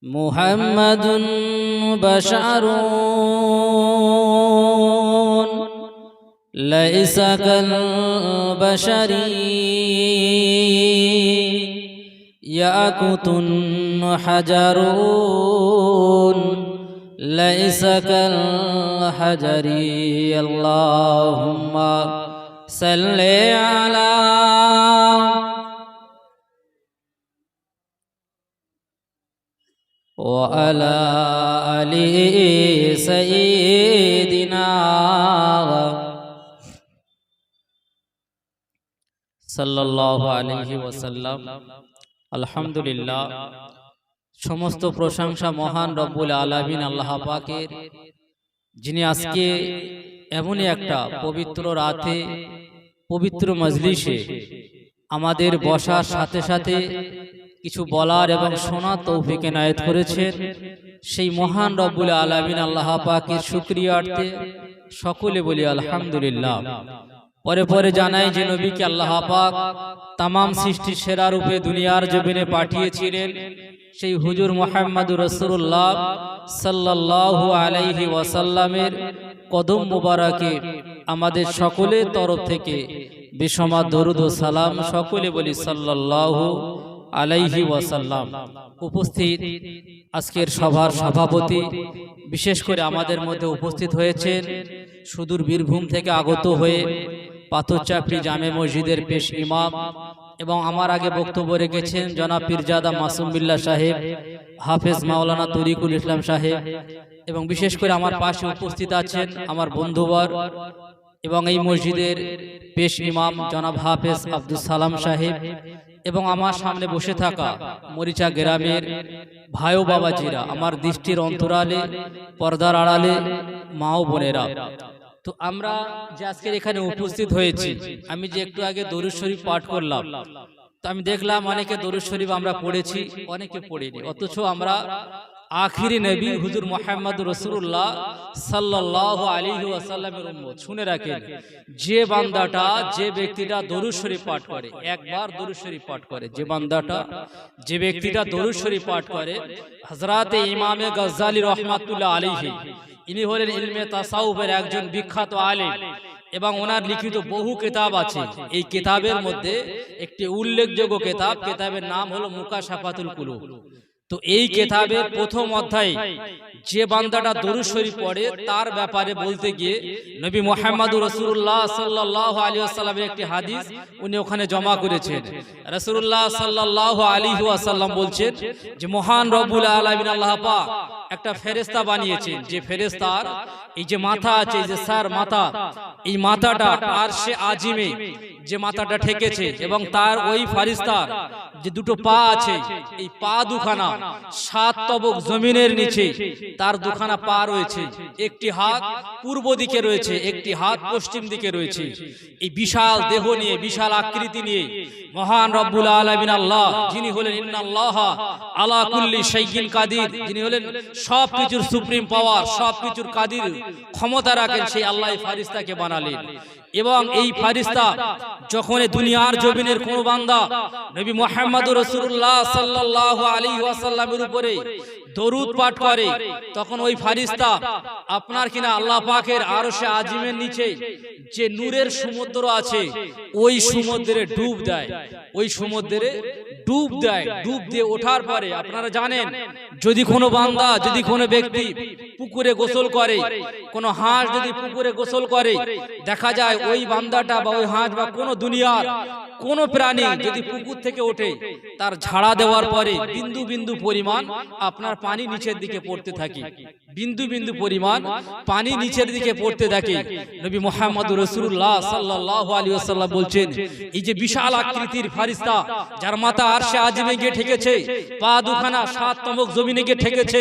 محمد بشر ليس كالبشر يأكت حجر ليس كالحجر اللهم صل على وعلى آل سيدنا সাল্লাল্লাহু আলাইহি ওয়াসাল্লাম। আলহামদুলিল্লাহ, সমস্ত প্রশংসা মহান রব্বুল আলামিন আল্লাহ পাকের, যিনি আজকে এমনই একটা পবিত্র রাতে পবিত্র মজলিসে আমাদের বসার সাথে সাথে কিছু বলার এবং শোনার তৌফিক এনায়েত করেছেন। সেই মহান রব্বুল আলামিন আল্লাহ পাকের শুকরিয়ার্থে সকলে বলি আলহামদুলিল্লাহ। পরে পরে জানাই যে নবীকে আল্লাহ পাক তামাম সৃষ্টির সেরা রূপে দুনিয়ার জমিনে পাঠিয়েছিলেন। সেই হুজুর মুহাম্মদুর রাসূলুল্লাহ সাল্লাল্লাহু আলাইহি ওয়াসাল্লামের কদম মোবারকে আমাদের সকলের তরফ থেকে বেশমার দরুদ ও সালাম সকলে বলি সাল্লাল্লাহু আলাইহি ওয়াসাল্লাম। উপস্থিত আজকের সভার সভাপতি, বিশেষ করে আমাদের মধ্যে উপস্থিত হয়েছেন সুদূর বীরভূম থেকে আগত হয়ে পাথরচাপড়ি জামে মসজিদের পেশ ইমাম এবং আমার আগে বক্তব্য রেখেছেন জনাব পীরজাদা মাসুম বিল্লাহ সাহেব, হাফেজ মাওলানা তরিকুল ইসলাম সাহেব, এবং বিশেষ করে আমার পাশে উপস্থিত আছেন আমার বন্ধুবর এবং এই মসজিদের পেশ ইমাম জনাব হাফেজ আব্দুল সালাম সাহেব, এবং আমার সামনে বসে থাকা মরিচা গ্রামের ভাই ও বাবাজিরা, আমার দৃষ্টির অন্তরালে পর্দার আড়ালে মা ও বোনেরা। তো আমরা যে আজকের এখানে উপস্থিত হয়েছি, আমি যে একটু আগে দরুদ শরীফ পাঠ করলাম, তো আমি দেখলাম অনেকে দরুদ শরীফ আমরা পড়েছি, অনেকে পড়িনি, অথচ আমরা আখিরি নবী হুজুর মুহাম্মদুর রাসূলুল্লাহ সাল্লাল্লাহু আলাইহি ওয়াসাল্লামের উম্মত। শুনে রাখেন, যে বান্দাটা যে ব্যক্তিটা দরুদ শরীফ পাঠ করে, একবার দরুদ শরীফ পাঠ করে, যে বান্দাটা যে ব্যক্তিটা দরুদ শরীফ পাঠ করে, হযরতে ইমামে গজ্জালী রাহমাতুল্লাহ আলাইহি, ইনি হলেন ইলমে তাসাউফের একজন বিখ্যাত আলেম এবং ওনার লিখিত বহু কিতাব আছে। এই কিতাবের মধ্যে একটি উল্লেখযোগ্য কিতাব, কিতাবের নাম হলো মুকাশাফাতুল কুলুব। তো এই কিতাবের প্রথম অধ্যায়ে যে বান্দাটা দরুদ শরীফ পড়ে তার ব্যাপারে বলতে গিয়ে নবী মুহাম্মদুর রাসূলুল্লাহ সাল্লাল্লাহু আলাইহি ওয়াসাল্লামের একটি হাদিস উনি ওখানে জমা করেছেন। রাসূলুল্লাহ সাল্লাল্লাহু আলাইহি ওয়াসাল্লাম বলছেন যে মহান রব্বুল আলামিন আল্লাহ পাক একটা ফেরেশতা বানিয়েছেন, যে ফেরেশতার এই যে মাথা আছে, এই যে সার মাথা, এই মাথাটা আরশে আজিমে যে মাথাটা ঠেকেছে, এবং তার ওই ফেরেশতার যে দুটো পা আছে, এই পা দুখানা 7 তবক জমিনের নিচে তার দুখানা পা রয়েছে, একটি হাত পূর্ব দিকে রয়েছে, একটি হাত পশ্চিম দিকে রয়েছে। এই বিশাল দেহ নিয়ে, বিশাল আকৃতি নিয়ে মহান রব্বুল আলামিন আল্লাহ, যিনি হলেন ইন্নাল্লাহা আলা কুল্লি শাইইন কাদির, যিনি হলেন সবকিছুর সুপ্রিম পাওয়ার, সবকিছুর কাদির ক্ষমতা রাখেন, সেই আল্লাহ ফেরেশতাকে বানালেন। এবং এই ফেরেশতা যখন দুনিয়ার জমিনের কোন বান্দা নবী মুহাম্মদুর রাসূলুল্লাহ সাল্লাল্লাহু আলাইহি ওয়াসাল্লামের উপরে দরুদ পাঠ করে, তখন ওই ফেরেশতা আপনার কিনা আল্লাহ পাকের আরশে আজিমের নিচে যে নূরের সমুদ্র আছে, ওই সমুদ্রে ডুব দেয়, ওই সমুদ্রে ডুব দেয়। ডুব দিয়ে ওঠার পরে আপনারা জানেন, যদি কোনো বান্দা, যদি কোনো ব্যক্তি পুকুরে গোসল করে, কোনো হাঁস যদি পুকুরে গোসল করে, দেখা যায় ওই বান্দাটা বা ওই হাঁস বা কোনো দুনিয়ার কোনো প্রাণী যদি পুকুর থেকে ওঠে, তার ঝাড়া দেওয়ার পরে বিন্দু বিন্দু পরিমাণ আপনার পানি নিচের দিকে পড়তে থাকে, বিন্দু বিন্দু পরিমাণ পানি নিচের দিকে পড়তে থাকে। নবী মুহাম্মদুর রাসূলুল্লাহ সাল্লাল্লাহু আলাইহি ওয়াসাল্লাম বলছেন, এই যে বিশাল আকৃতির ফেরেশতা, যার মাথা আরশে আজিমে গিয়ে ঠেকেছে, পা দুখানা 7 তবক জমিনে গিয়ে ঠেকেছে,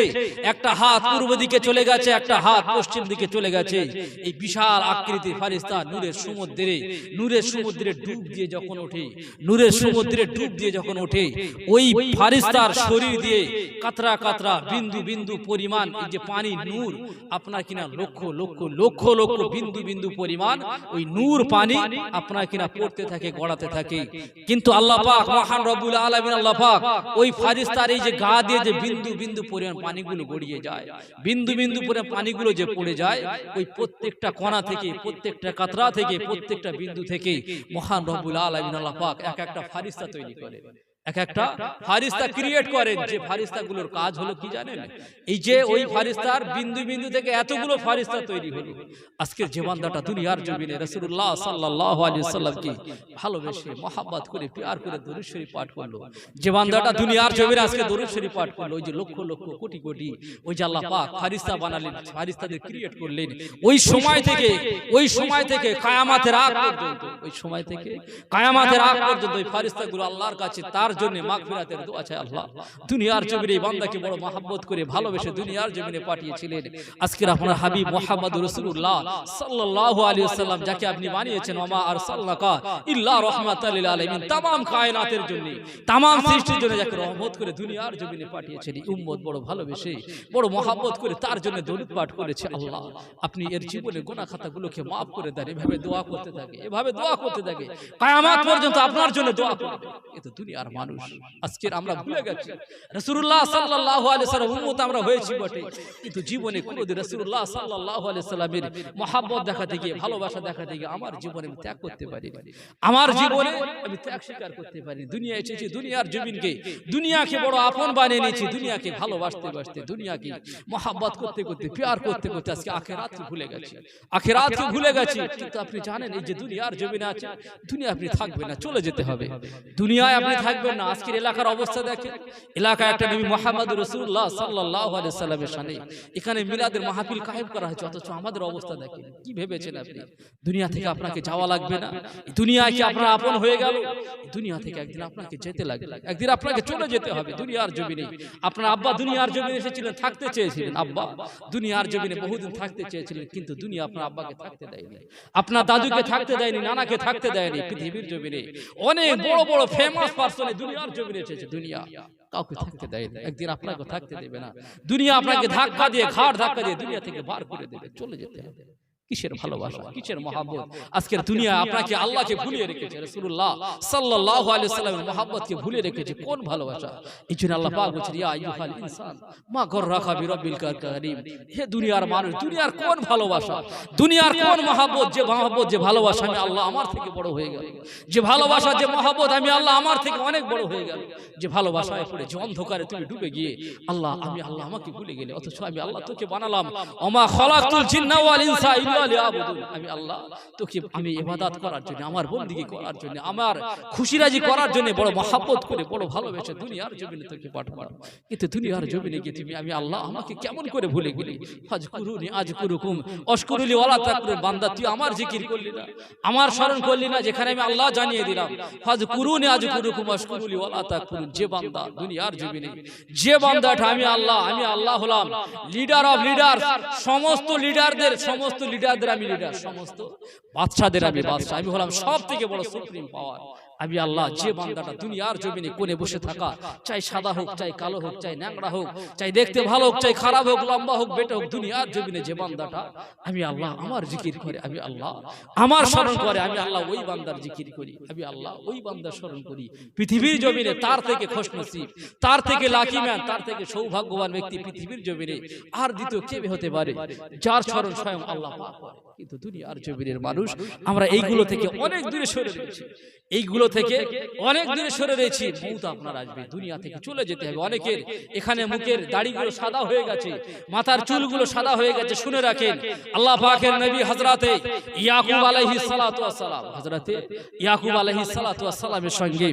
একটা হাত পূর্ব দিকে চলে গেছে, একটা হাত পশ্চিম দিকে চলে গেছে, এই বিশাল আকৃতির ফেরেশতা নূরের সমুদ্রে ডুব দিয়ে যখন ওঠে, নূরের সমুদ্রে ডুব দিয়ে যখন ওঠে, ওই ফেরেশতার শরীর দিয়ে কাতরা কাতরা বিন্দু বিন্দু পরিমাণ এই যে পানি নূর, আপনার কিনা লক্ষ লক্ষ লক্ষ লক্ষ বিন্দু বিন্দু পরিমাণ ওই নূর পানি আপনার কিনা পড়তে থাকে, গড়াতে থাকে। কিন্তু আল্লাহ পাক মহান রব্বুল আলামিন আল্লাহ পাক ওই ফেরেশতার এই যে গা দিয়ে যে বিন্দু বিন্দু পরিমাণ পানিগুলো গড়িয়ে যায়, বিন্দু বিন্দু পরিমাণ পানিগুলো যে পড়ে যায়, ওই প্রত্যেকটা কণা থেকে, প্রত্যেকটা কাতরা থেকে, প্রত্যেকটা বিন্দু থেকে মহান রব্বুল আলামিন আল্লাহ পাক এক একটা ফারিস্তা তৈরি করে, এক একটা ফারিস্তা ক্রিয়েট করেন। যে ফারিস্তাগুলোর কাজ হলো কি জানেন? এই যে ওই ফারিস্তার বিন্দু বিন্দু থেকে এতগুলো ফারিস্তা তৈরি হলো। আজকের যে বান্দাটা দুনিয়ার জমিনে রাসূলুল্লাহ সাল্লাল্লাহু আলাইহি ওয়াসাল্লামকে ভালোবেসে মহব্বত করে প্যার করে দরুদ শরীফ পাঠ করলো, যে বান্দাটা দুনিয়ার জমিনে আজকে দরুদ শরীফ পাঠ করলো, ওই যে লক্ষ লক্ষ কোটি কোটি ওই যে আল্লাহ পাক ফারিস্তা বানালেন, ফারিস্তাদের ক্রিয়েট করলেন, ওই সময় থেকে কিয়ামতের আগ পর্যন্ত, ওই সময় থেকে কিয়ামতের আগ পর্যন্ত ওই ফারিস্তাগুলো আল্লাহর কাছে তার জন্য মাগফিরাতের দোয়া চায়। আল্লাহ দুনিয়ার জমিনে এই বান্দাকে বড় মহব্বত করে ভালোবেসে দুনিয়ার জমিনে পাঠিয়েছিলেন। আজকের আপনার হাবিব মুহাম্মদুর রাসূলুল্লাহ সাল্লাল্লাহু আলাইহি ওয়াসাল্লাম, যাকে আপনি বানিয়েছেন ওমা আরসালনাকা ইল্লা রাহমাতাল লিল আলামিন, तमाम কায়নাতের জন্য, तमाम সৃষ্টির জন্য যাকে রহমত করে দুনিয়ার জমিনে পাঠিয়েছেন, এই উম্মত বড় ভালোবেসে বড় মহব্বত করে তার জন্য দরুদ পাঠ করেছে। আল্লাহ আপনি এর জীবনে গুনাহ খাতাগুলোকে maaf করে দেন। এভাবে দোয়া করতে থাকে, এভাবে দোয়া করতে থাকে, কিয়ামত পর্যন্ত আপনার জন্য দোয়া করবে। এ তো দুনিয়ার মানুষ। আজকের আমরা ভুলে গেছি রাসূলুল্লাহ সাল্লাল্লাহু আলাইহি ওয়াসাল্লাম উম্মত আমরা হয়েছি বটে, কিন্তু জীবনে কোনোদিন রাসূলুল্লাহ সাল্লাল্লাহু আলাইহি ওয়াসাল্লামের মহব্বত দেখাতে গিয়ে, ভালোবাসা দেখাতে গিয়ে আমার জীবনে আমি ত্যাগ করতে পারি, আমার জীবনে আমি ত্যাগ স্বীকার করতে পারি। দুনিয়া এসেছি, দুনিয়ার জমিনকে, দুনিয়াকে বড় আপন বানিয়ে নিয়েছি, দুনিয়াকে ভালোবাসতে বাসতে, দুনিয়াকে মহব্বত করতে করতে, প্যার করতে করতে আজকে আখিরাতকে ভুলে গেছি, আখিরাতকে ভুলে গেছি। কিন্তু আপনি জানেন এই যে দুনিয়ার জমিনে আছে, দুনিয়া আপনি থাকবেন না, চলে যেতে হবে, দুনিয়ায় আপনি থাকবেন না। আজকের এলাকার অবস্থা দেখেন, এলাকায় একটা নবী মুহাম্মদুর রাসূলুল্লাহ সাল্লাল্লাহু আলাইহি ওয়াসাল্লামের শানে এখানে মিলাদের মাহফিল কায়েম করা হয়েছে, অথচ আমাদের অবস্থা দেখেন। কি ভেবেছেন আপনি দুনিয়া থেকে আপনাকে যাওয়া লাগবে না? দুনিয়া কি আপনার আপন হয়ে গেল? দুনিয়া থেকে একদিন আপনাকে যেতে লাগবে, একদিন আপনাকে চলে যেতে হবে দুনিয়ার জমিনে। আপনার আব্বা দুনিয়ার জমিনে এসেছিলেন, থাকতে চেয়েছিলেন, আব্বা দুনিয়ার জমিনে বহুদিন থাকতে চেয়েছিলেন, কিন্তু দুনিয়া আপনার আব্বাকে থাকতে দেয়নি, আপনার দাদুকে থাকতে দেয়নি, নানাকে থাকতে দেয়নি। পৃথিবীর জমিনে অনেক বড় বড় ফেমাস পারসন দুনিয়ার জমিনে এসেছে, দুনিয়া কাউকে থাকতে দেয় না, একদিন আপনাকে থাকতে দেবে না। দুনিয়া আপনাকে ধাক্কা দিয়ে, ঘাড় ধাক্কা দিয়ে দুনিয়া থেকে বার করে দেবে, চলে যেতে হবে। কিসের ভালোবাসা, কিসের মহব্বত? আজকের দুনিয়া আপনাকে আল্লাহকে ভুলিয়ে রেখেছে, রাসূলুল্লাহ সাল্লাল্লাহু আলাইহি ওয়াসাল্লামের মহব্বতকে ভুলিয়ে রেখেছে। কোন ভালোবাসা? এইজন্য আল্লাহ পাক বলেছেন ইয়া আইয়ুহাল ইনসান মা গররাকা বিরাব্বিল কারীম। হে দুনিয়ার মানুষ, দুনিয়ার কোন ভালোবাসা, দুনিয়ার কোন মহব্বত, যে মহব্বত, যে ভালোবাসা আমি আল্লাহ আমার থেকে বড় হয়ে গেল, যে ভালোবাসা, যে মহব্বত আমি আল্লাহ আমার থেকে অনেক বড় হয়ে গেল, যে ভালোবাসায় পড়ে, যে অন্ধকারে তুমি ডুবে গিয়ে আল্লাহ, আমি আল্লাহ আমাকে ভুলে গেলে, অথচ আমি আল্লাহ তোকে বানালাম। ওমা খালাকতুল জিন্না ওয়াল ইনসা ইল্লা লিয়াবুদুন। আমি আল্লাহ তোকে আমি ইবাদত করার জন্য, আমার বندگی করার জন্য, আমার খুশি রাজি করার জন্য বড় মহব্বত করে, বড় ভালোবেসে দুনিয়ার জমিনে তোকে পাঠালাম। কিন্তু দুনিয়ার জমিনে গিয়ে তুমি আমি আল্লাহ আমাকে কেমন করে ভুলে গেলি? ফাজকুরুনি আযকুরুকুম ওয়াশকুরুলি ওয়ালা তাকফুরুন। বান্দা তুই আমার জিকির করলি না, আমার স্মরণ করলি না, যেখানে আমি আল্লাহ জানিয়ে দিলাম ফাজকুরুনি আযকুরুকুম ওয়াশকুরুলি ওয়ালা তাকফুরুন। যে বান্দা দুনিয়ার জমিনে, যে বান্দাটা আমি আল্লাহ হলাম, লিডার অফ লিডার্স, সমস্ত লিডারদের আমি লিডার, সমস্ত বাদশাদের আমি বাদশা, আমি হলাম সব থেকে বড় সুপ্রিম পাওয়ার। আমি আল্লাহ যে বান্দাটা দুনিয়ার জমিনে কোণে বসে থাকা, চাই সাদা হোক, চাই কালো হোক, চাই ন্যাংরা হোক, চাই দেখতে ভালো হোক, চাই খারাপ হোক, লম্বা হোক, বেটা হোক, দুনিয়ার জমিনে যে বান্দাটা আমি আল্লাহ আমার জিকির করে, আমি আল্লাহ আমার স্মরণ করে, আমি আল্লাহ ওই বান্দার জিকির করি, আমি আল্লাহ ওই বান্দার স্মরণ করি। পৃথিবীর জমিনে তার থেকে খুশনসিব, তার থেকে লাকি ম্যান, তার থেকে সৌভাগ্যবান ব্যক্তি পৃথিবীর জমিনে আর দ্বিতীয় কে হতে পারে, যার স্মরণ স্বয়ং আল্লাহ পাক করে। কিন্তু দুনিয়ার জমিনের মানুষ আমরা এইগুলো থেকে অনেক দূরে সরে রয়েছি, এইগুলো থেকে অনেক দূরে সরে রয়েছি। মউত আপনার আসবে, দুনিয়া থেকে চলে যেতে হবে। অনেকের এখানে মুখের দাড়িগুলো সাদা হয়ে গেছে, মাথার চুলগুলো সাদা হয়ে গেছে। শুনে রাখেন, আল্লাহ পাকের নবী হযরতে ইয়াকুব আলাইহিস সালাতু ওয়াস সালাম, হযরতে ইয়াকুব আলাইহিস সালাতু ওয়াস সালামের সঙ্গে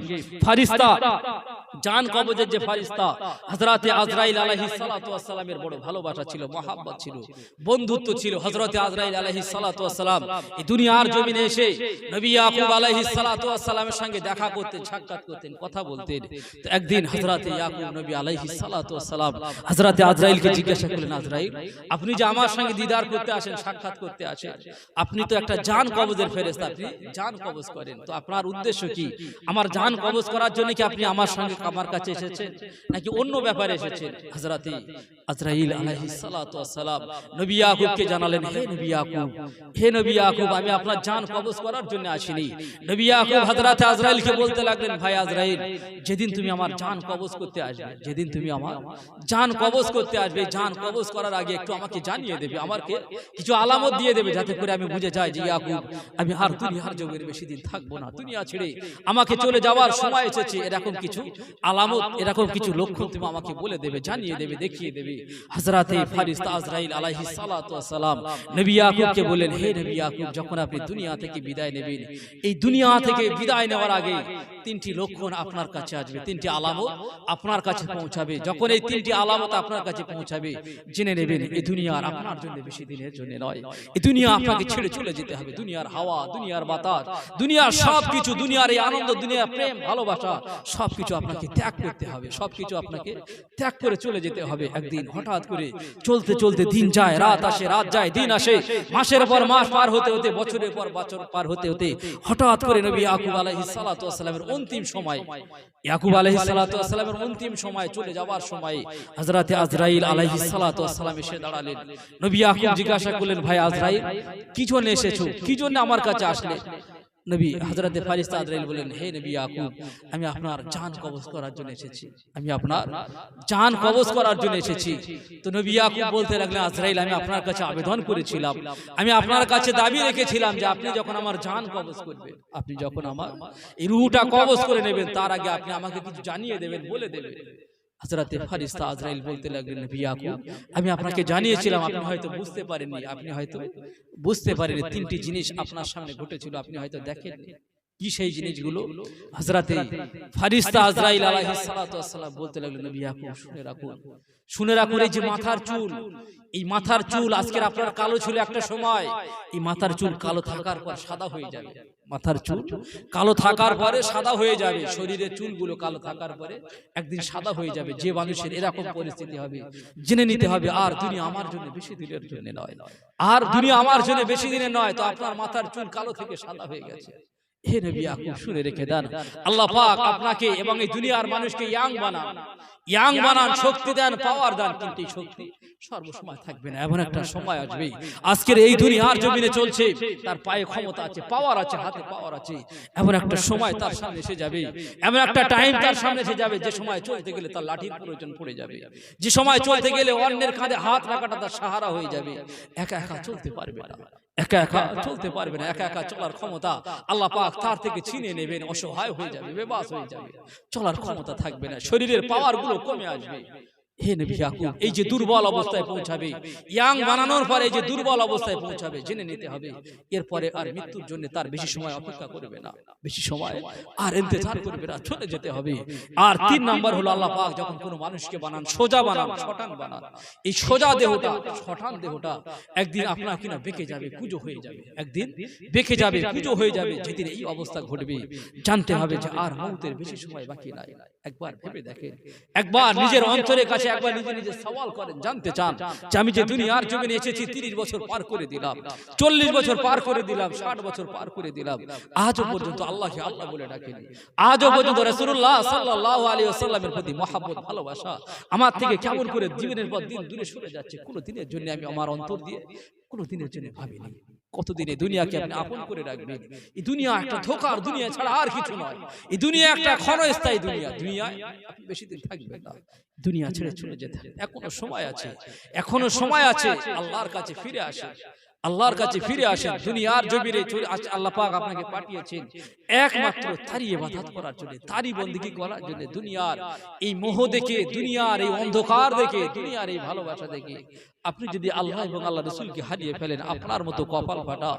ফেরেশতা, জান কবজের যে ফেরেশতা হযরতে আজরাইল আলাইহিস সালাতু ওয়াস সালামের বড় ভালোবাসা ছিল, মহব্বত ছিল, বন্ধুত্ব ছিল। হযরতে আজরাইল আলাইহিস সালাতু ওয়াস সালাম এই দুনিয়ার জমিনে এসে নবী ইয়াকুব আলাইহিস সালাতু ওয়াস সালামের সঙ্গে দেখা করতেন, সাক্ষাৎ করতেন, কথা বলতেন। তো একদিন হযরতে ইয়াকুব নবী আলাইহিস সালাতু ওয়াস সালাম হযরতে আজরাইলকে জিজ্ঞাসা করলেন, আজরাইল আপনি যে আমার সঙ্গে দিদার করতে আসেন, সাক্ষাৎ করতে আসেন, আপনি তো একটা জান কবজের ফেরেশতা, আপনি জান কবজ করেন, তো আপনার উদ্দেশ্য কি? আমার জান কবজ করার জন্য কি আপনি আমার সঙ্গে আমার কাছে এসেছেন নাকি অন্য ব্যাপারে এসেছেন? হযরতে আজরাইল আলাইহিস সালাতু ওয়াস সালাম নবী ইয়াকুবকে জানালেন, হে নবী ইয়াকুব, হে নবী ইয়াকুব, আমি আপনার জান কবজ করার জন্য আসিনি। নবী ইয়াকুব হযরতে আজরাইলকে বলতে লাগলেন, ভাই আজরাইল, যেদিন তুমি আমার জান কবজ করতে আসবে, যেদিন তুমি আমার জান কবজ করতে আসবে, জান কবজ করার আগে একটু আমাকে জানিয়ে দেবে, আমাকে কিছু আলামত দিয়ে দেবে, যাতে করে আমি বুঝে যাই যে ইয়াকুব আমি আর দুনিয়ার জমিনে বেশি দিন থাকবো না, দুনিয়া ছেড়ে আমাকে চলে যাওয়ার সময় এসেছে। এরকম কিছু আলামত, এরকম কিছু লক্ষণ তুমি আমাকে বলে দেবে, জানিয়ে দেবে, দেখিয়ে দেবে। হযরতে ফেরেশতা আজরাইল আলাইহিস সালাতু ওয়াস সালাম নবী ইয়াকুবকে বললেন, হে নবী ইয়াকুব, যখন আপনি দুনিয়া থেকে বিদায় নেবেন, এই দুনিয়া থেকে বিদায় নেওয়ার আগে তিনটি লক্ষণ আপনার কাছে আসবে, তিনটি আলামত আপনার কাছে পৌঁছাবে। যখন এই তিনটি আলামত আপনার কাছে পৌঁছাবে, জেনে নেবেন এই দুনিয়া আর আপনার জন্য বেশি দিনের জন্য নয়, এই দুনিয়া আপনাকে ছেড়ে চলে যেতে হবে। দুনিয়ার হাওয়া, দুনিয়ার বাতাস, দুনিয়ার সবকিছু, দুনিয়ার এই আনন্দ, দুনিয়ার প্রেম ভালোবাসা সবকিছু আপনাকে ত্যাগ করতে হবে, সবকিছু আপনাকে ত্যাগ করে চলে যেতে হবে। একদিন হঠাৎ করে চলতে চলতে দিন যায়, রাত আসে, রাত যায়, দিন আসে, মাসের পর মাস পার হতে হতে, বছরের পর বছর পার হতে হতে হঠাৎ করে নবী ইয়াকুব আলাইহিস সালাতু ওয়াস সালামের অন্তিম সময়, ইয়াকুব আলাইহিস সালাতু ওয়াস সালামের অন্তিম সময়, চলে যাওয়ার সময় হযরতে আজরাইল আলাইহিস সালাতু ওয়াস সালাম এসে দাঁড়ালেন। নবী ইয়াকুব জিজ্ঞাসা করলেন, ভাই আজরাইল, কি জন্য এসেছো, কি জন্য আমার কাছে আসলে? নবী হযরতে ফেরেশতা আজরাইল বলেন, হে নবী ইয়াকুব, আমি আপনার জান কবজ করার জন্য এসেছি, আমি আপনার জান কবজ করার জন্য এসেছি। তো নবী ইয়াকুব বলতে লাগলেন, আজরাইল, আমি আপনার কাছে আবেদন করেছিলাম, আমি আপনার কাছে দাবি রেখেছিলাম যে আপনি যখন আমার জান কবজ করবেন, আপনি যখন আমার এই রূহটা কবজ করে নেবেন, তার আগে আপনি আমাকে কিছু জানিয়ে দেবেন, বলে দেবেন। হযরতে ফেরেশতা আজরাইল বলতে লাগলেন, নবী ইয়াকুব, আমি আপনাকে জানিয়েছিলাম, আপনি হয়তো বুঝতে পারেননি, আপনি হয়তো বুঝতে পারেননি, তিনটি জিনিস আপনার সামনে ঘটেছিল, আপনি হয়তো দেখেননি। কি সেই জিনিসগুলো? হযরতে ফেরেশতা আজরাইল আলাইহিস সালাতু ওয়াস সালাম বলতে লাগলেন, নবী ইয়াকুব, শুনে রাখুন, শুনে রাখুন, এই যে মাথার চুল, এই মাথার চুল আজকের আপনার কালো ছিল একটা সময়, এই মাথার চুল কালো থাকার পর সাদা হয়ে যাবে, মাথার চুল কালো থাকার পরে সাদা হয়ে যাবে, শরীরের চুলগুলো কালো থাকার পরে একদিন সাদা হয়ে যাবে। যে মানুষের এরকম পরিস্থিতি হবে, জেনে নিতে হবে আর দুনিয়া আমার জন্য বেশি দিনের জন্য নয়, আর দুনিয়া আমার জন্য বেশি দিনের নয়। তো আপনার মাথার চুল কালো থেকে সাদা হয়ে গেছে। হে নবী ইয়াকুব, শুনে রেখে দেন, আল্লাহ পাক আপনাকে এবং এই দুনিয়ার মানুষকে ইয়াং বানান, ইয়াং বানান, শক্তি দেন, পাওয়ার দেন, কিন্তু এই শক্তি সর্বসময় থাকবে না। এমন একটা সময় আসবে, আজকের এই দুনিয়ার জমিনে চলছে, তার পায়ে ক্ষমতা আছে, পাওয়ার আছে, হাতে পাওয়ার আছে, এমন একটা সময় তার সামনে এসে যাবে, এমন একটা টাইম তার সামনে এসে যাবে, যে সময় চলতে গেলে তার লাঠির প্রয়োজন পড়ে যাবে, যে সময় চলতে গেলে অন্যের কাঁধে হাত রাখাটা তার সাহারা হয়ে যাবে। একা একা চলতে পারবে না, একা একা চলতে পারবে না, একা একা চলার ক্ষমতা আল্লাহ পাক তার থেকে ছিনিয়ে নেবেন, অসহায় হয়ে যাবে, বেবাস হয়ে যাবে, চলার ক্ষমতা থাকবে না, শরীরের পাওয়ার গুলো কমে আসবে। হে নবী ইয়াকুব, এই যে দুর্বল অবস্থায় পৌঁছাবে, ইয়াং বানানোর পরে এই যে দুর্বল অবস্থায় পৌঁছাবে, জেনে নিতে হবে এরপরে আর মৃত্যুর জন্য তার বেশি সময় অপেক্ষা করবে না, বেশি সময় আর ইন্তজার করবে না, চলে যেতে হবে। আর 3 নাম্বার হলো, আল্লাহ পাক যখন কোনো মানুষকে বানান, সোজা বানান, শটান বানান, এই সোজা দেহটা, শটান দেহটা একদিন আপনার কিনা বেঁকে যাবে, কুঁজো হয়ে যাবে, একদিন বেঁকে যাবে, কুঁজো হয়ে যাবে। যেদিন এই অবস্থা ঘটবে, জানতে হবে যে আর মউতের বেশি সময় বাকি নাই। একবার ভেবে দেখেন, একবার নিজের অন্তরের কাছে একবার নিজে নিজে সওয়াল করেন, জানতে চান যে আমি যে দুনিয়ার জমিনে এসেছি, 30 বছর পার করে দিলাম, 40 বছর পার করে দিলাম, 60 বছর পার করে দিলাম, আজও পর্যন্ত আল্লাহকে আল্লাহ বলে ডাকিনি, আজও পর্যন্ত রাসূলুল্লাহ সাল্লাল্লাহু আলাইহি ওয়াসাল্লামের প্রতি মহব্বত, ভালোবাসা আমার থেকে কেমন করে দিনের পর দিন দূরে সরে যাচ্ছে। কোনো দিনের জন্য আমি আমার অন্তর দিয়ে কোনো দিনের জন্য ভাবিনি। কতদিনে দুনিয়াকে আপনি আপন করে রাখবেন? এই দুনিয়া একটা ধোঁকার দুনিয়া ছাড়া আর কিছু নয়। এই দুনিয়া একটা ক্ষণস্থায়ী দুনিয়া, দুনিয়ায় আপনি বেশি দিন থাকবেন না, দুনিয়া ছেড়ে চলে যেতে এখনো সময় আছে, এখনো সময় আছে। আল্লাহর কাছে ফিরে আসেন, আল্লাহর কাছে ফিরে আসেন। দুনিয়ার জমিনে আল্লাহ পাক আপনাকে পাঠিয়েছেন একমাত্র তারই ইবাদত করার জন্য, তারই বন্দেগী করার জন্য। দুনিয়ার এই মোহ দেখে, দুনিয়ার এই অন্ধকার দেখে, দুনিয়ার এই ভালোবাসা দেখে আপনি যদি আল্লাহ এবং আল্লাহ রাসূলকে হারিয়ে ফেলেন, আপনার মতো কপাল ফাটা,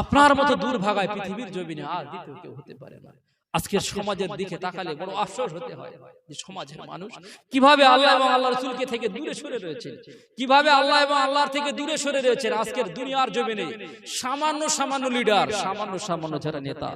আপনার মতো দুর্ভাগায় পৃথিবীর জমিনে আর দ্বিতীয় কেউ হতে পারে না। আজকের সমাজের দিকে তাকালে বড় আফসোস হতে হয় যে সমাজের মানুষ কিভাবে আল্লাহ এবং আল্লাহর রাসূলকে থেকে দূরে সরে রয়েছে, কিভাবে আল্লাহ এবং আল্লাহর থেকে দূরে সরে রয়েছেন। আজকের দুনিয়ার জমিনে সামান্য সামান্য লিডার, সামান্য সামান্য যারা নেতা,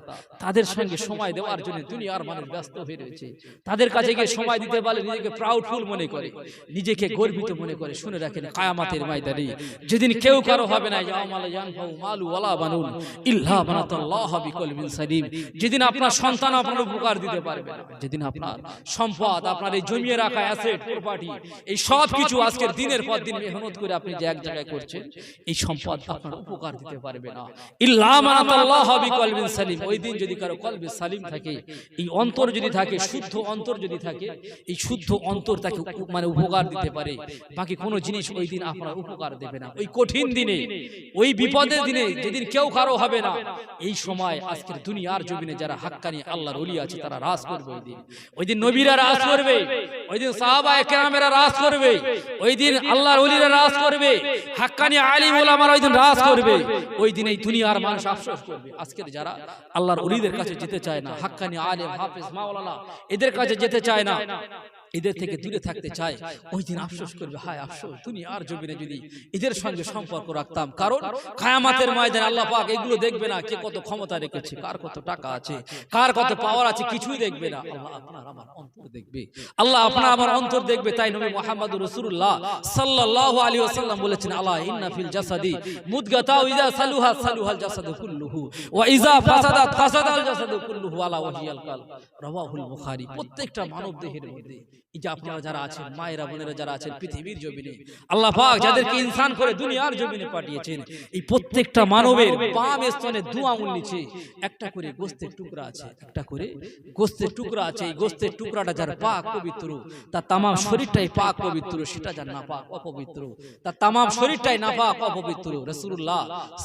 তাদের সঙ্গে সময় দেওয়ার জন্য দুনিয়ার মানুষ ব্যস্ত হয়ে রয়েছে। তাদের কাছে গিয়ে সময় দিতে পারলে নিজেকে প্রাউডফুল মনে করে, নিজেকে গর্বিত মনে করে। শুনে রাখেন, কিয়ামতের ময়দানে যেদিন কেউ কারো হবে না, ইয়াউমা লা ইয়ানফাউ মালু ওয়ালা বানুন ইল্লা মানাতাল্লাহ বিকলবিন সালিম, যেদিন আপনার সন্তান সন্তান আপনার উপকার দিতে পারবে না। যেদিন আপনার সম্পদ, আপনার এই জমিয়ে রাখা অ্যাসেট প্রপার্টি, এই সব কিছু আজকের দিনের পর দিন মেহনত করে আপনি যে এক জায়গায় করছেন, এই সম্পদ আপনার উপকার দিতে পারবে না ইল্লা মান আতাল্লাহ বিকলবিন সালিম। ওই দিন যদি কারো কলবে সালিম থাকে, এই অন্তর যদি থাকে, শুদ্ধ অন্তর যদি থাকে, এই শুদ্ধ অন্তর তাকে মানে উপকার দিতে পারে, বাকি কোনো জিনিস ওই দিন আপনার উপকার দেবে না। ওই কঠিন দিনে, ওই বিপদের দিনে, যেদিন কেউ কারো হবে না, এই সময় আজকের দুনিয়ার জমিনে যারা হাক্কানি আল্লাহর ওলি আছে তারা রাজ করবে। ওই দিন নবীরা রাজ করবে, ওই দিন সাহাবায়ে কেরামেরা রাজ করবে, ওই দিন আল্লাহর ওলিরা রাজ করবে, হাক্কানি আলিম উলামারা ওই দিন রাজ করবে। ওই দিন এই দুনিয়ার মানুষ আফসোস করবে। আজকের যারা আল্লাহর ওলিদের কাছে যেতে চায় না, হাক্কানি আলেম হাফেজ মাওলানা এদের কাছে যেতে চায় না, এদের থেকে দূরে থাকতে চায়, ওই দিন আফসোস করবে, হায় আফসোস দুনিয়ার জমিনে যদি এদের সঙ্গে সম্পর্ক রাখতাম। কারণ কিয়ামতের ময়দানে আল্লাহ পাক এগুলো দেখবে না, কে কত ক্ষমতা রেখেছে, কার কত টাকা আছে, কার কত পাওয়ার আছে, কিছুই দেখবে না। আল্লাহ আপনার আমার অন্তর দেখবে, আল্লাহ আপনার আমার অন্তর দেখবে। তাই নবী মুহাম্মদুর রাসূলুল্লাহ সাল্লাল্লাহু আলাইহি ওয়াসাল্লাম বলেছেন, আলা ইন্না ফিল জাসাদি মুদগাতা ইযা সালুহা সালুহাল জাসাদু কুল্লুহু ওয়া ইযা ফাসাদাত ফাসাদাল জাসাদু কুল্লুহু আলা ওয়াহিয়াল কালব, রাওয়াহুল বুখারী। প্রত্যেকটা মানব দেহের মধ্যে এই যে আপনারা যারা আছেন, মায়েরা বোনেরা যারা আছেন পৃথিবীর জমিনে, আল্লাহ পাক যাদেরকে ইনসান করে দুনিয়ার জমিনে পাঠিয়েছেন, এই প্রত্যেকটা মানবের বাম স্তনে দু আঙ্গুল নিচে একটা করে গোস্তের টুকরা আছে, একটা করে গোস্তের টুকরা আছে। এই গোস্তের টুকরাটা যার পাক পবিত্র, তার তামাম শরীরটাই পাক পবিত্র। সেটা যার নাপাক অপবিত্র, তার তামাম শরীরটাই নাপাক অপবিত্র। রাসূলুল্লাহ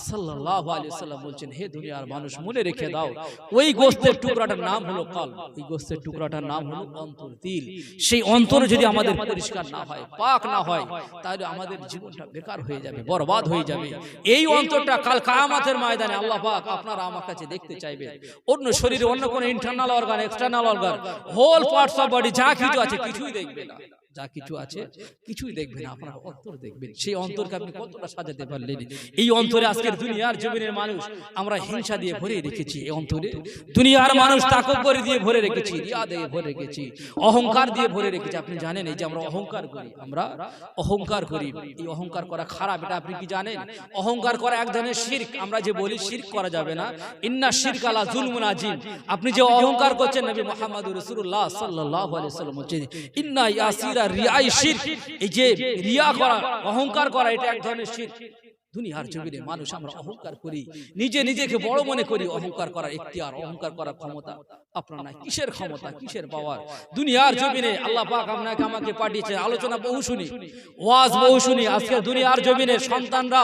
সাল্লাল্লাহু আলাইহি ওয়াসাল্লাম বলছেন, হে দুনিয়ার মানুষ মনে রেখে দাও, ওই গোস্তের টুকরাটার নাম হলো কলব, এই গোস্তের টুকরাটার নাম হলো অন্তর, দিল। সেই অন্তর যদি আমাদের পরিষ্কার না হয়, পাক না হয়, তাহলে আমাদের জীবনটা বেকার হয়ে যাবে, বরবাদ হয়ে যাবে। এই অন্তরটা কাল কিয়ামতের ময়দানে আল্লাহ পাক আপনারা আমার কাছে দেখতে চাইবে। অন্য শরীরে অন্য কোন internal organ, external organ, whole parts of body যা কিছু আছে কিছুই দেখবে না, যা কিছু আছে কিছুই দেখবেন, আপনার অন্তর দেখবেন। সেই অন্তরকে আপনি কতটা সাজাতে পারলেন। এই অন্তরে আজকের দুনিয়ার জমিনের মানুষ আমরা হিংসা দিয়ে ভরে রেখেছি, এই অন্তরে দুনিয়ার মানুষ তাকব্বর দিয়ে ভরে রেখেছি, রিয়া দিয়ে ভরে রেখেছি, অহংকার দিয়ে ভরে রেখেছি। আপনি জানেন এই যে আমরা অহংকার করি, আমরা অহংকার করি, এই অহংকার করা খারাপ, এটা আপনি কি জানেন? অহংকার করা এক ধরনের শিরক। আমরা যে বলি শিরক করা যাবে না, ইন্না শিরকা লা যুলমুন আযীম। আপনি যে অহংকার করছেন, নবী মুহাম্মদুর রাসূলুল্লাহ সাল্লাল্লাহু আলাইহি ওয়াসাল্লাম বলেছেন, ইন্না ইয়াসিরা রিয়াই শিরক। এই যে রিয়া করা, অহংকার করা, এটা এক ধরনের শিরক। দুনিয়ার জমিনে মানুষ আমরা অহংকার করি, নিজে নিজেকে বড় মনে করি। অহংকার করার ইখতিয়ার, অহংকার করার ক্ষমতা আপনার নাই। কিসের ক্ষমতা, কিসের পাওয়ার? দুনিয়ার জমিনে আল্লাহ পাক আপনাকে আমাকে পাঠিয়েছে, আলোচনা বহু শুনি, ওয়াজ বহু শুনি। আজকে দুনিয়ার জমিনে সন্তানরা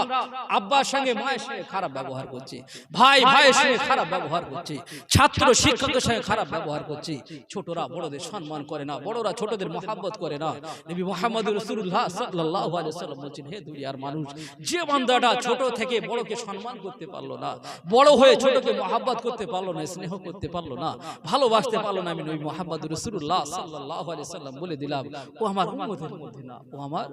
আব্বার সঙ্গে মায়ের সঙ্গে খারাপ ব্যবহার করছে, ভাই ভাইয়ের সঙ্গে খারাপ ব্যবহার করছে, ছাত্র শিক্ষকের সঙ্গে খারাপ ব্যবহার করছে। ছোটরা বড়দের সম্মান করে না, বড়রা ছোটদের মহব্বত করে না। নবী মুহাম্মদ রাসূলুল্লাহ সাল্লাল্লাহু আলাইহি ওয়াসাল্লাম বলেছেন, হে দুনিয়ার মানুষ, যে বান্দা ছোট থেকে বড়কে সম্মান করতে পারলো না, বড় হয়ে ছোটকে মহব্বত করতে পারলো না, স্নেহ করতে পারলো না, ভালোবাসতে পারলো না, আমি নবী মুহাম্মদ রাসূলুল্লাহ সাল্লাল্লাহু আলাইহি সাল্লাম বলে দিলাম, ও আমার উম্মতের মধ্যে না, ও আমার